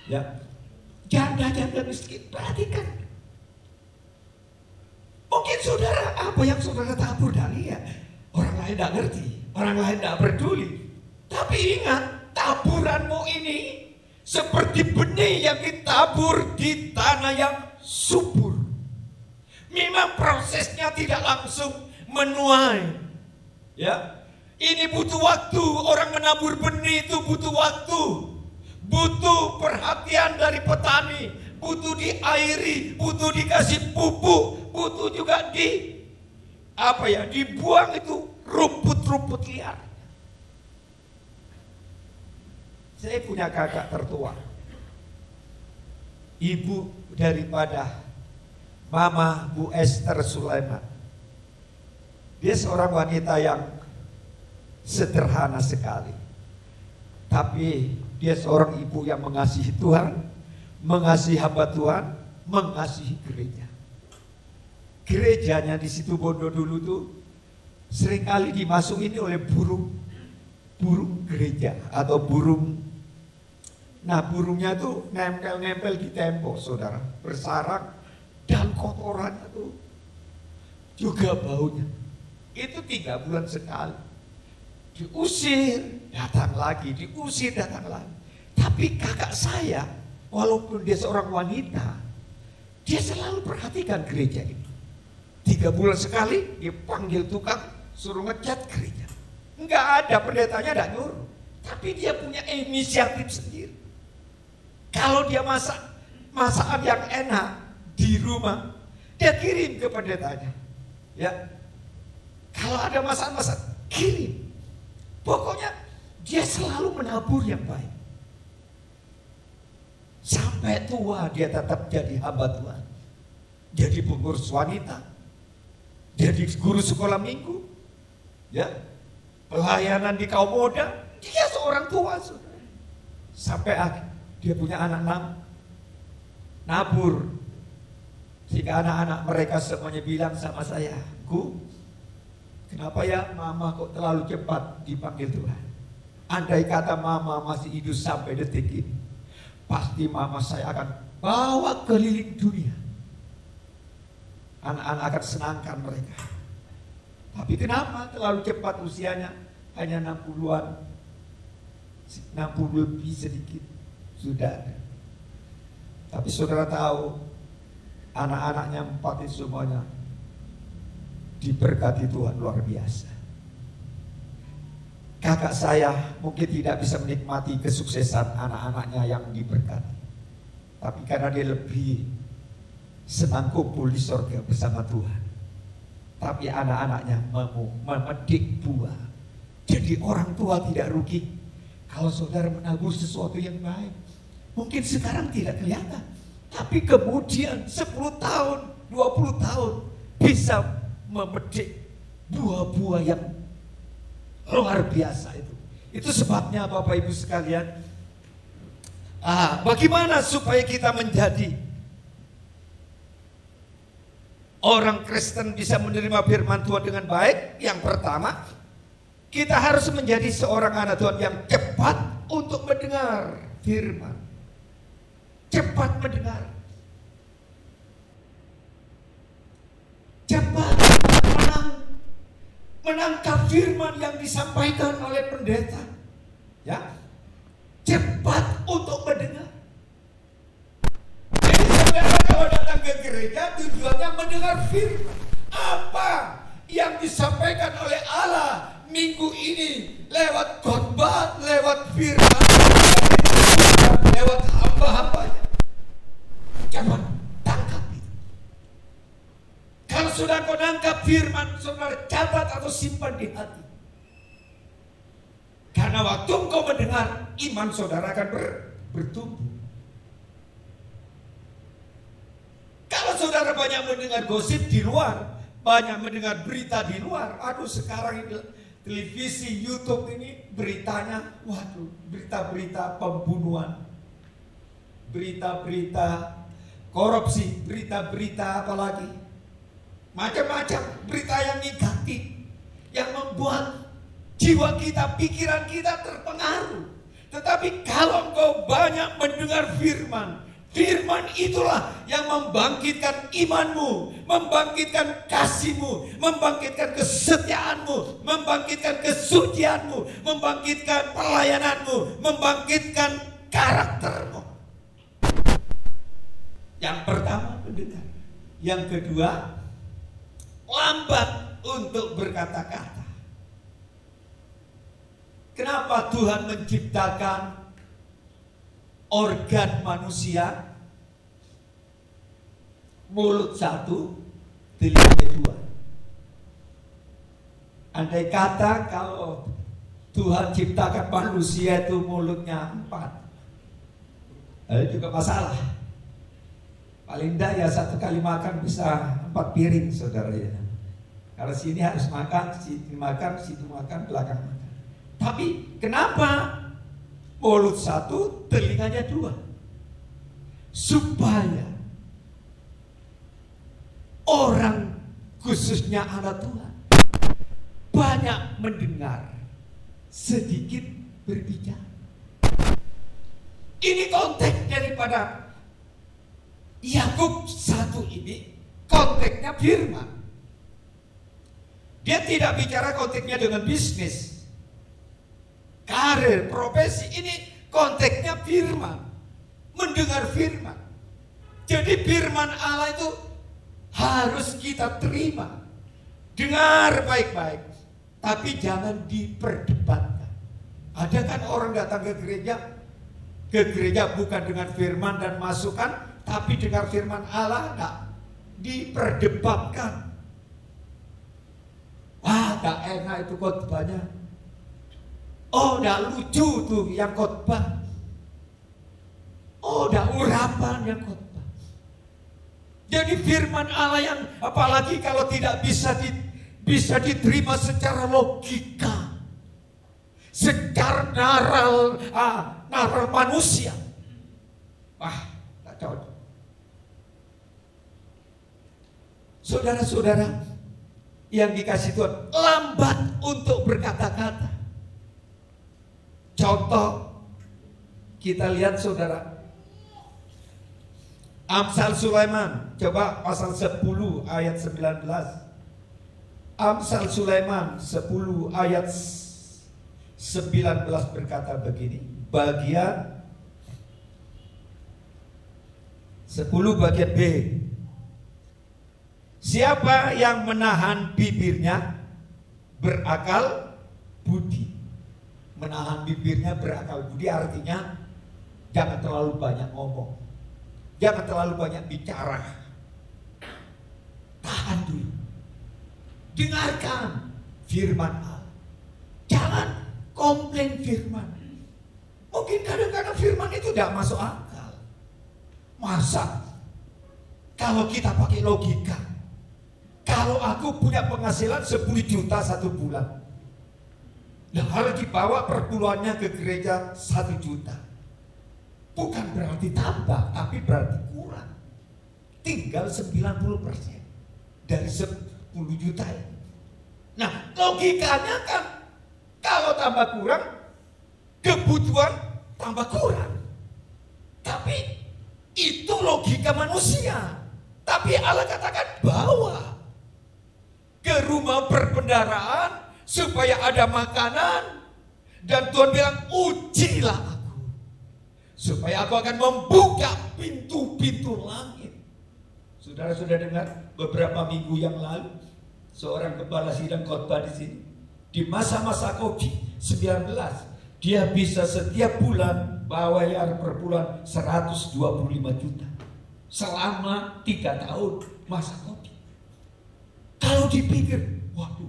Ya, janda-janda miskin, perhatikan. Mungkin saudara, apa yang saudara tabur dari ya, orang lain tidak ngerti, orang lain tidak peduli. Tapi ingat, taburanmu ini seperti benih yang ditabur di tanah yang subur. Memang prosesnya tidak langsung menuai. Ya, ini butuh waktu. Orang menabur benih itu butuh waktu, butuh perhatian dari petani, butuh diairi, butuh dikasih pupuk, butuh juga dibuang itu rumput-rumput liar. Saya punya kakak tertua, ibu daripada Mama Bu Esther Sulaiman. Dia seorang wanita yang sederhana sekali, tapi dia seorang ibu yang mengasihi Tuhan, mengasihi hamba Tuhan, mengasihi gereja. Gerejanya di situ Bondo dulu tuh seringkali dimasukin oleh burung gereja atau burung. Nah, burungnya tuh nempel-nempel di tembok, saudara, bersarang, dan kotorannya tuh juga baunya. Itu 3 bulan sekali. Diusir, datang lagi, diusir, datang lagi. Tapi kakak saya, walaupun dia seorang wanita, dia selalu perhatikan gereja ini. 3 bulan sekali dia panggil tukang, suruh ngecat gereja. Enggak ada, pendetanya enggak nyuruh, tapi dia punya inisiatif sendiri. Kalau dia masakan yang enak di rumah, dia kirim ke pendetanya. Ya, kalau ada masakan kirim. Pokoknya dia selalu menabur yang baik. Sampai tua dia tetap jadi hamba Tuhan, jadi pengurus wanita, jadi guru sekolah minggu, ya, pelayanan di kaum muda. Dia seorang tua, saudara. Sampai akhir dia punya anak nabur, sehingga anak-anak mereka semuanya bilang sama saya, "Ku, kenapa ya mama kok terlalu cepat dipanggil Tuhan? Andai kata mama masih hidup sampai detik ini, pasti mama saya akan bawa keliling dunia. Anak-anak akan senangkan mereka. Tapi kenapa terlalu cepat usianya? Hanya 60-an, 60 lebih sedikit sudah ada." Tapi saudara tahu, anak-anaknya 4 itu semuanya diberkati Tuhan luar biasa. Kakak saya mungkin tidak bisa menikmati kesuksesan anak-anaknya yang diberkati, tapi karena dia lebih senang kumpul di surga bersama Tuhan. Tapi anak-anaknya memetik buah. Jadi orang tua tidak rugi kalau saudara menabur sesuatu yang baik. Mungkin sekarang tidak kelihatan, tapi kemudian 10 tahun, 20 tahun bisa memetik buah-buah yang luar biasa itu. Itu sebabnya Bapak Ibu sekalian, bagaimana supaya kita menjadi orang Kristen bisa menerima firman Tuhan dengan baik? Yang pertama, Kita harus menjadi seorang anak Tuhan yang cepat untuk mendengar firman. Cepat mendengar. Cepat menangkap firman yang disampaikan oleh pendeta. Ya. Cepat untuk mendengar. Jadi saudara kalau datang ke gereja tujuannya mendengar firman. Apa yang disampaikan oleh Allah minggu ini lewat khotbah, lewat firman, lewat hamba-hambanya. Cepat tangkap itu. Kalau sudah kau nangkap firman, saudara catat atau simpan di hati. Karena waktu kau mendengar, iman saudara akan bertumbuh. Kalau saudara banyak mendengar gosip di luar, banyak mendengar berita di luar, aduh sekarang ini televisi, YouTube ini beritanya, waduh, berita-berita pembunuhan, berita-berita korupsi, berita-berita apalagi, macam-macam berita yang negatif, yang membuat jiwa kita, pikiran kita terpengaruh. Tetapi kalau engkau banyak mendengar firman, firman itulah yang membangkitkan imanmu, membangkitkan kasihmu, membangkitkan kesetiaanmu, membangkitkan kesucianmu, membangkitkan pelayananmu, membangkitkan karaktermu. Yang pertama mendengar. Yang kedua, lambat untuk berkata-kata. Kenapa Tuhan menciptakan organ manusia? Mulut satu, telinganya dua. Andai kata kalau Tuhan ciptakan manusia itu mulutnya 4, itu juga masalah. Paling tidak ya 1 kali makan bisa 4 piring saudara ya. Kalau sini harus makan, situ makan, belakang makan. Tapi kenapa mulut satu, telinganya 2? Supaya orang, khususnya anak Tuhan, banyak mendengar, sedikit berbicara. Ini konteks daripada Yakub 1 ini, konteksnya firman. Dia tidak bicara konteksnya dengan bisnis, karir, profesi. Ini konteksnya firman, mendengar firman. Jadi firman Allah itu harus kita terima, dengar baik-baik, tapi jangan diperdebatkan. Ada kan orang datang ke gereja bukan dengan firman dan masukan, tapi dengar firman Allah enggak diperdebatkan. Wah, enggak enak itu khotbahnya. Oh, enggak lucu tuh yang khotbah. Oh, enggak urapan yang khotbah. Jadi firman Allah yang apalagi kalau tidak bisa diterima secara logika, secara naral manusia, wah, tak cocok. Saudara-saudara yang dikasih Tuhan, lambat untuk berkata-kata. Contoh, kita lihat saudara, Amsal Sulaiman, coba pasal 10 ayat 19. Amsal Sulaiman 10 ayat 19 berkata begini, bagian 10 bagian B. Siapa yang menahan bibirnya berakal budi. Menahan bibirnya berakal budi artinya jangan terlalu banyak ngomong, jangan terlalu banyak bicara. Tahan dulu, dengarkan firman Allah. Jangan komplain firman. Mungkin kadang-kadang firman itu tidak masuk akal. Masa kalau kita pakai logika, kalau aku punya penghasilan 10 juta 1 bulan, nah harus dibawa perpuluhannya ke gereja 1 juta. Bukan berarti tambah, tapi berarti kurang. Tinggal 90% dari 10 juta. Nah, logikanya kan Kalau tambah kurang, kebutuhan tambah kurang. Tapi itu logika manusia. Tapi Allah katakan bawa ke rumah perbendaharaan supaya ada makanan. Dan Tuhan bilang, ujilah aku, supaya aku akan membuka pintu-pintu langit. Saudara sudah dengar beberapa minggu yang lalu, seorang kepala sidang khotbah di sini. Di masa-masa COVID-19, dia bisa setiap bulan bayar per bulan 125 juta. Selama 3 tahun masa COVID. Kalau dipikir, waduh,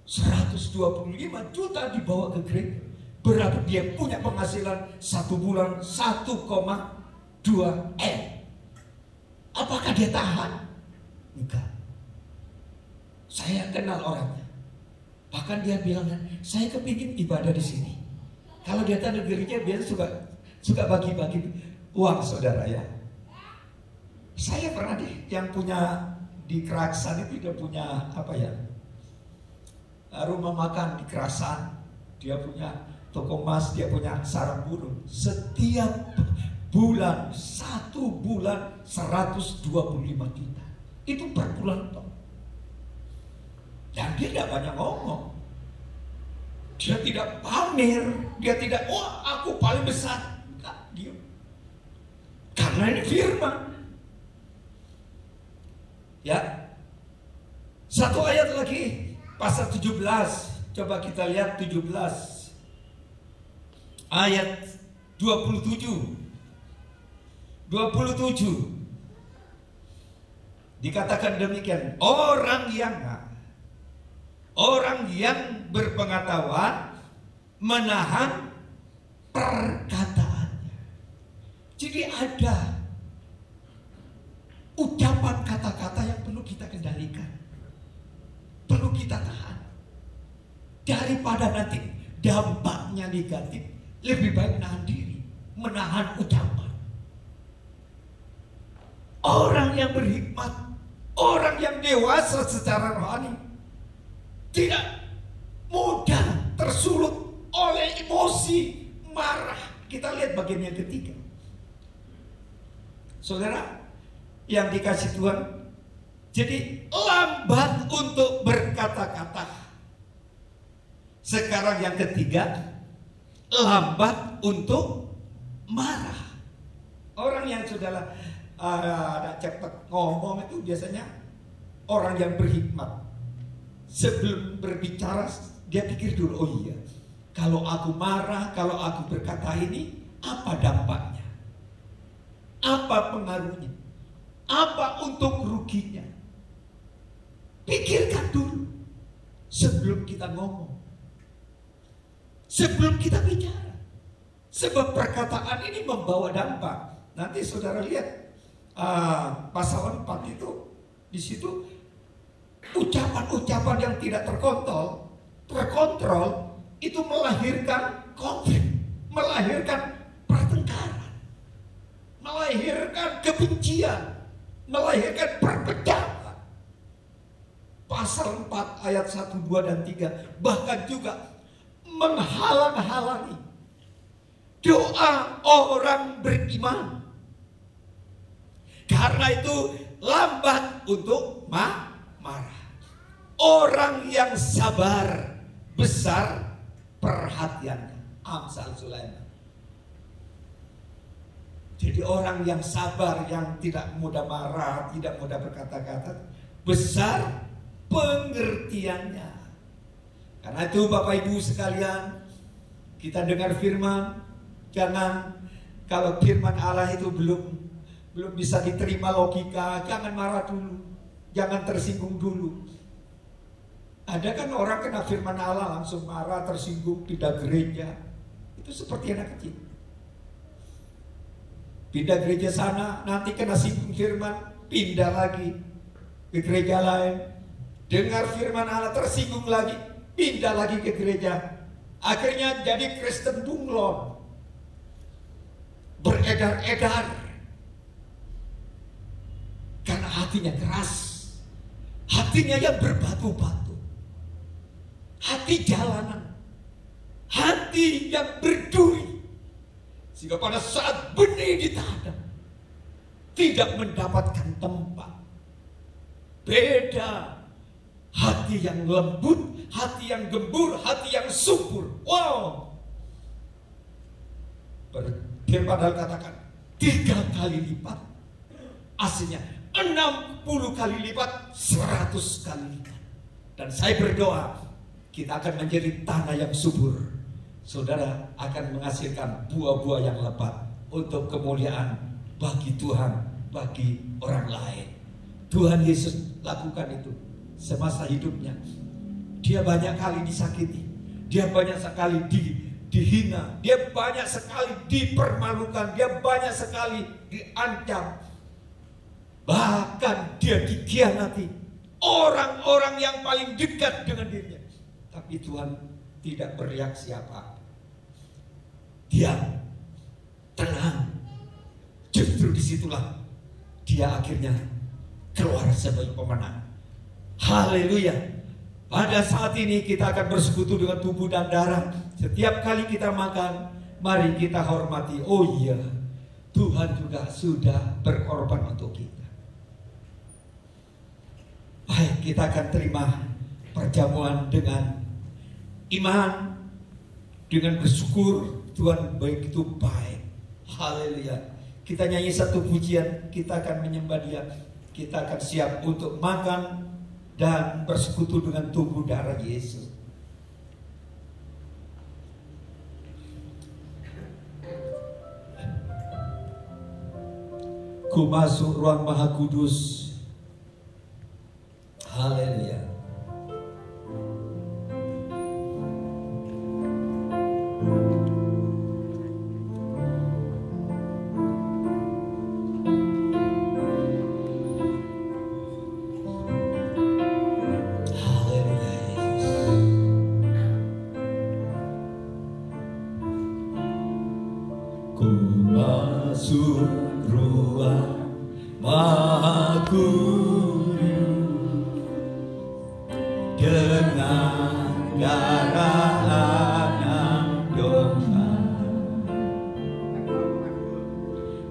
125 juta dibawa ke gereja, berarti dia punya penghasilan 1 bulan 1,2 M. Apakah dia tahan? Enggak. Saya kenal orangnya. Bahkan dia bilang, saya kepingin ibadah di sini. Kalau dia datang ke gereja, dia suka bagi-bagi uang, saudara ya. Saya pernah deh, yang punya di Keraksan itu dia punya apa ya? Rumah makan di Kerasan. Dia punya toko emas, dia punya sarang burung. Setiap bulan, 1 bulan 125 juta. Itu per bulan toh. Dan dia tidak banyak ngomong. Dia tidak pamer. Dia tidak, wah aku paling besar. Enggak, dia. Karena ini firman. Ya. Satu ayat lagi. Pasal 17. Coba kita lihat 17. Ayat 27. 27. Dikatakan demikian, orang yang berpengetahuan menahan perkataannya. Jadi ada ucapan kata-kata yang perlu kita kendalikan, perlu kita tahan. Daripada nanti dampaknya negatif, lebih baik menahan diri, menahan ucapan. Orang yang berhikmat, orang yang dewasa secara rohani, tidak mudah tersulut oleh emosi, marah. Kita lihat bagian yang ketiga. Saudara yang dikasih Tuhan, jadi lambat untuk berkata-kata. Sekarang yang ketiga, lambat untuk marah. Orang yang sudah ada cepat ngomong itu biasanya orang yang berhikmat. Sebelum berbicara dia pikir dulu, oh iya, kalau aku marah, kalau aku berkata ini, apa dampaknya? Apa pengaruhnya? Apa untung ruginya? Pikirkan dulu sebelum kita ngomong, sebelum kita bicara. Sebab perkataan ini membawa dampak. Nanti saudara lihat pasal 4 itu, di situ ucapan-ucapan yang tidak terkontrol itu melahirkan konflik, melahirkan pertengkaran, melahirkan kebencian, melahirkan perpecahan. Pasal 4 ayat 1, 2, dan 3 bahkan juga menghalang-halangi doa orang beriman. Karena itu lambat untuk marah. Orang yang sabar besar perhatiannya. Amsal Sulaiman. Jadi orang yang sabar, yang tidak mudah marah, tidak mudah berkata-kata, besar pengertiannya. Karena itu Bapak Ibu sekalian, kita dengar firman, jangan, kalau firman Allah itu belum bisa diterima logika, jangan marah dulu, jangan tersinggung dulu. Ada kan orang kena firman Allah langsung marah, tersinggung, pindah gereja. Itu seperti anak kecil. Pindah gereja sana, nanti kena singgung firman, pindah lagi ke gereja lain. Dengar firman Allah, tersinggung lagi, pindah lagi ke gereja. Akhirnya jadi Kristen bunglon, beredar-edar. Karena hatinya keras, hatinya yang berbatu-batu, hati jalanan, hati yang berduri, sehingga pada saat benih ditanam tidak mendapatkan tempat. Beda hati yang lembut, hati yang gembur, hati yang subur. Wow. Firman katakan 3 kali lipat. Aslinya 60 kali lipat, 100 kali lipat. Dan saya berdoa kita akan menjadi tanah yang subur. Saudara akan menghasilkan buah-buah yang lebat untuk kemuliaan bagi Tuhan, bagi orang lain. Tuhan Yesus lakukan itu semasa hidupnya. Dia banyak kali disakiti, dia banyak sekali dihina, dia banyak sekali dipermalukan, dia banyak sekali diancam, bahkan dia dikhianati orang-orang yang paling dekat dengan dirinya. Tapi Tuhan tidak bereaksi apa-apa. Dia tenang. Justru disitulah dia akhirnya keluar sebagai pemenang. Haleluya. Pada saat ini kita akan bersekutu dengan tubuh dan darah. Setiap kali kita makan, mari kita hormati. Oh iya, Tuhan juga sudah berkorban untuk kita. Baik, kita akan terima perjamuan dengan iman, dengan bersyukur. Tuhan begitu baik. Haleluya. Kita nyanyi satu pujian, kita akan menyembah Dia. Kita akan siap untuk makan dan bersekutu dengan tubuh darah Yesus. Ku masuk ruang Maha Kudus. Haleluya. Masuk ruang Maha Kudus dengan darah anak domba.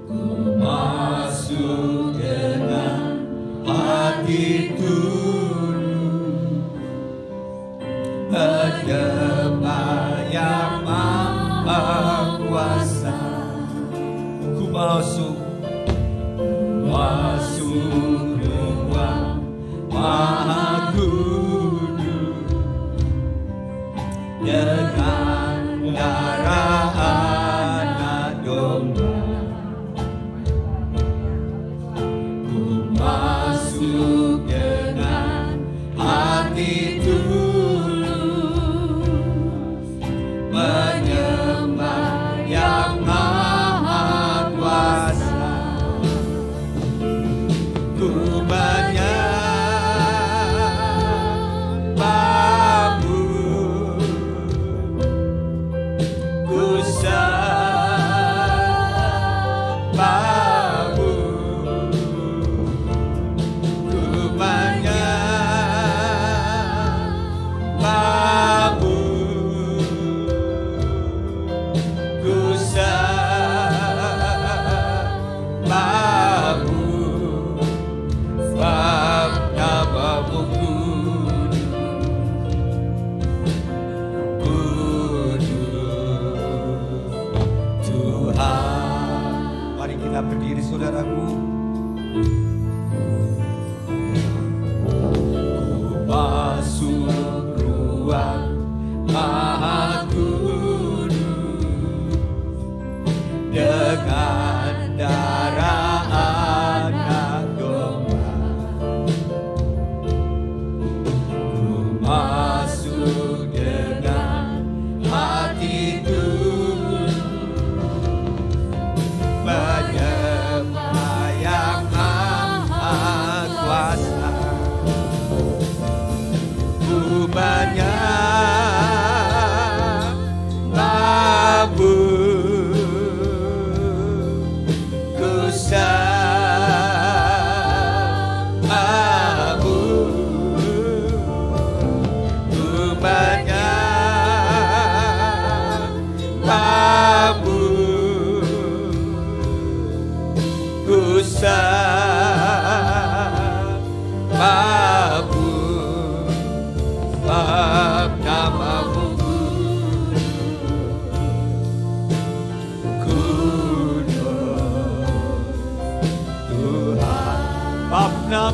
Ku masuk dengan hati tulus, menyembah Yang Maha Kuasa. Masuk ruang Maha Kudus dengan darah anak domba. Ku masuk dengan hati tulus, menyembah Yang Maha Kuasa. Ku menyembah-Mu, ku sembah-Mu, ku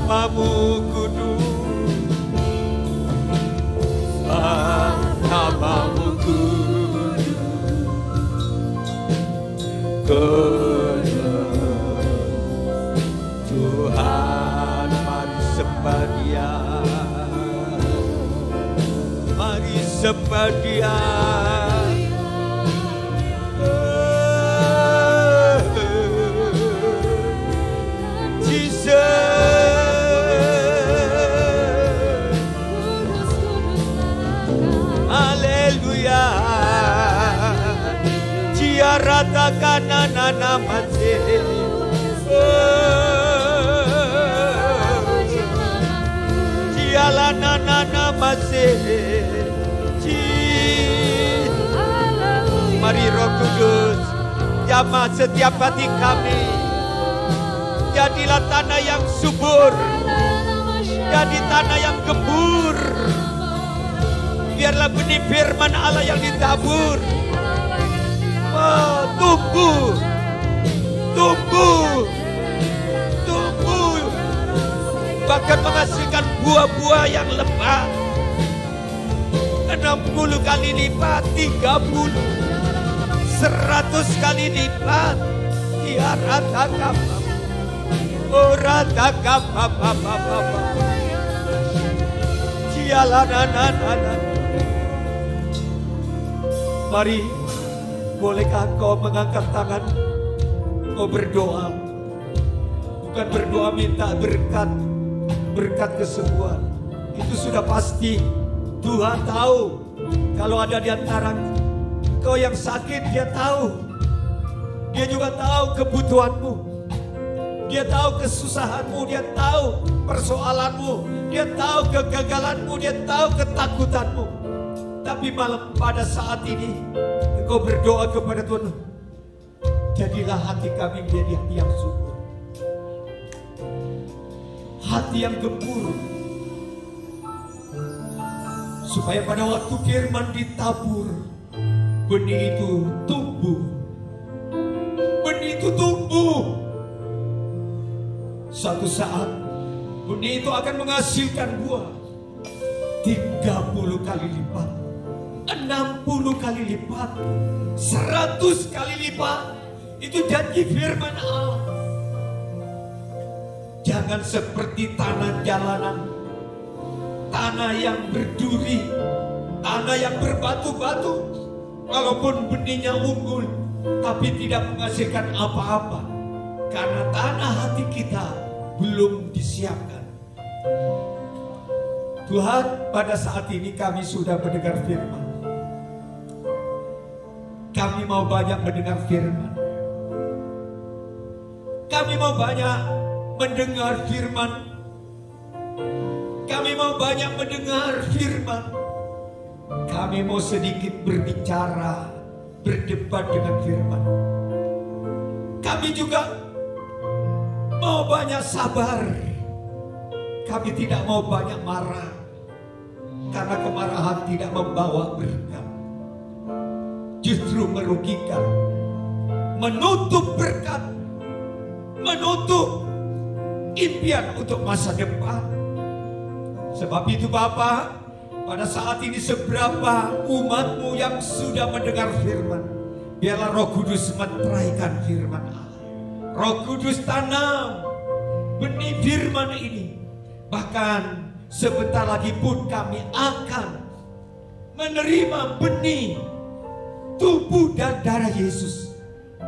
namamu kudus, namamu kudus, kudus Tuhan. Mari sembah Dia, mari sembah Dia. Haleluya. Ciarata kanana mati. Cialana nana masih. Mari Roh Kudus jamah setiap hati kami. Jadilah tanah yang subur, jadi tanah yang gembur. Biarlah benih firman Allah yang ditabur tumbuh, tumbuh, tumbuh, bahkan menghasilkan buah-buah yang lebat 60 kali lipat, 30, 100 kali lipat. Tiarataka orataka papa cialananana. Mari, bolehkah kau mengangkat tangan, kau berdoa, bukan berdoa minta berkat, berkat kesembuhan. Itu sudah pasti. Tuhan tahu kalau ada di antara kau yang sakit, Dia tahu. Dia juga tahu kebutuhanmu. Dia tahu kesusahanmu, Dia tahu persoalanmu, Dia tahu kegagalanmu, Dia tahu ketakutanmu. Tapi malam pada saat ini engkau berdoa kepada Tuhan, jadilah hati kami menjadi hati yang subur, hati yang gembur, supaya pada waktu firman ditabur, benih itu tumbuh, benih itu tumbuh. Suatu saat benih itu akan menghasilkan buah 30 kali lipat, 60 kali lipat, 100 kali lipat. Itu janji firman Allah. Jangan seperti tanah jalanan, tanah yang berduri, tanah yang berbatu-batu. Walaupun benihnya unggul, tapi tidak menghasilkan apa-apa, karena tanah hati kita belum disiapkan. Tuhan, pada saat ini kami sudah mendengar firman. Kami mau banyak mendengar firman. Kami mau banyak mendengar firman. Kami mau banyak mendengar firman. Kami mau sedikit berbicara, berdebat dengan firman. Kami juga mau banyak sabar. Kami tidak mau banyak marah, karena kemarahan tidak membawa berkat, justru merugikan, menutup berkat, menutup impian untuk masa depan. Sebab itu Bapa, pada saat ini seberapa umatmu yang sudah mendengar firman, biarlah Roh Kudus meteraikan firman Allah. Roh Kudus tanam benih firman ini. Bahkan sebentar lagi pun kami akan menerima benih tubuh dan darah Yesus.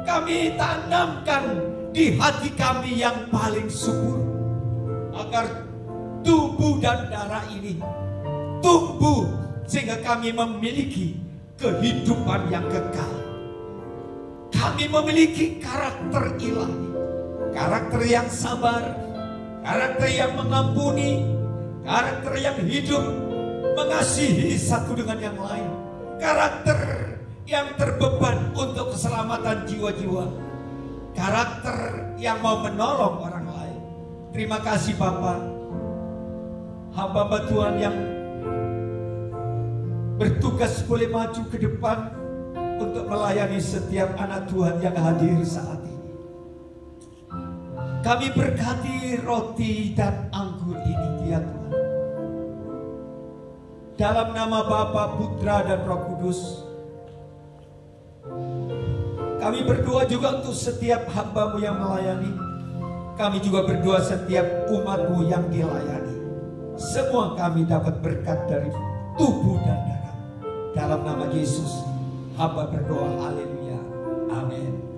Kami tanamkan di hati kami yang paling subur, agar tubuh dan darah ini tumbuh sehingga kami memiliki kehidupan yang kekal. Kami memiliki karakter ilahi, karakter yang sabar, karakter yang mengampuni, karakter yang hidup, mengasihi satu dengan yang lain, karakter yang terbeban untuk keselamatan jiwa-jiwa, karakter yang mau menolong orang lain. Terima kasih Bapa, hamba-hamba Tuhan yang bertugas boleh maju ke depan untuk melayani setiap anak Tuhan yang hadir saat ini. Kami berkati roti dan anggur ini ya Tuhan. Dalam nama Bapa, Putra, dan Roh Kudus. Kami berdoa juga untuk setiap hamba-Mu yang melayani. Kami juga berdoa setiap umat-Mu yang dilayani. Semua kami dapat berkat dari tubuh dan darah. Dalam nama Yesus, hamba berdoa, haleluya, amin.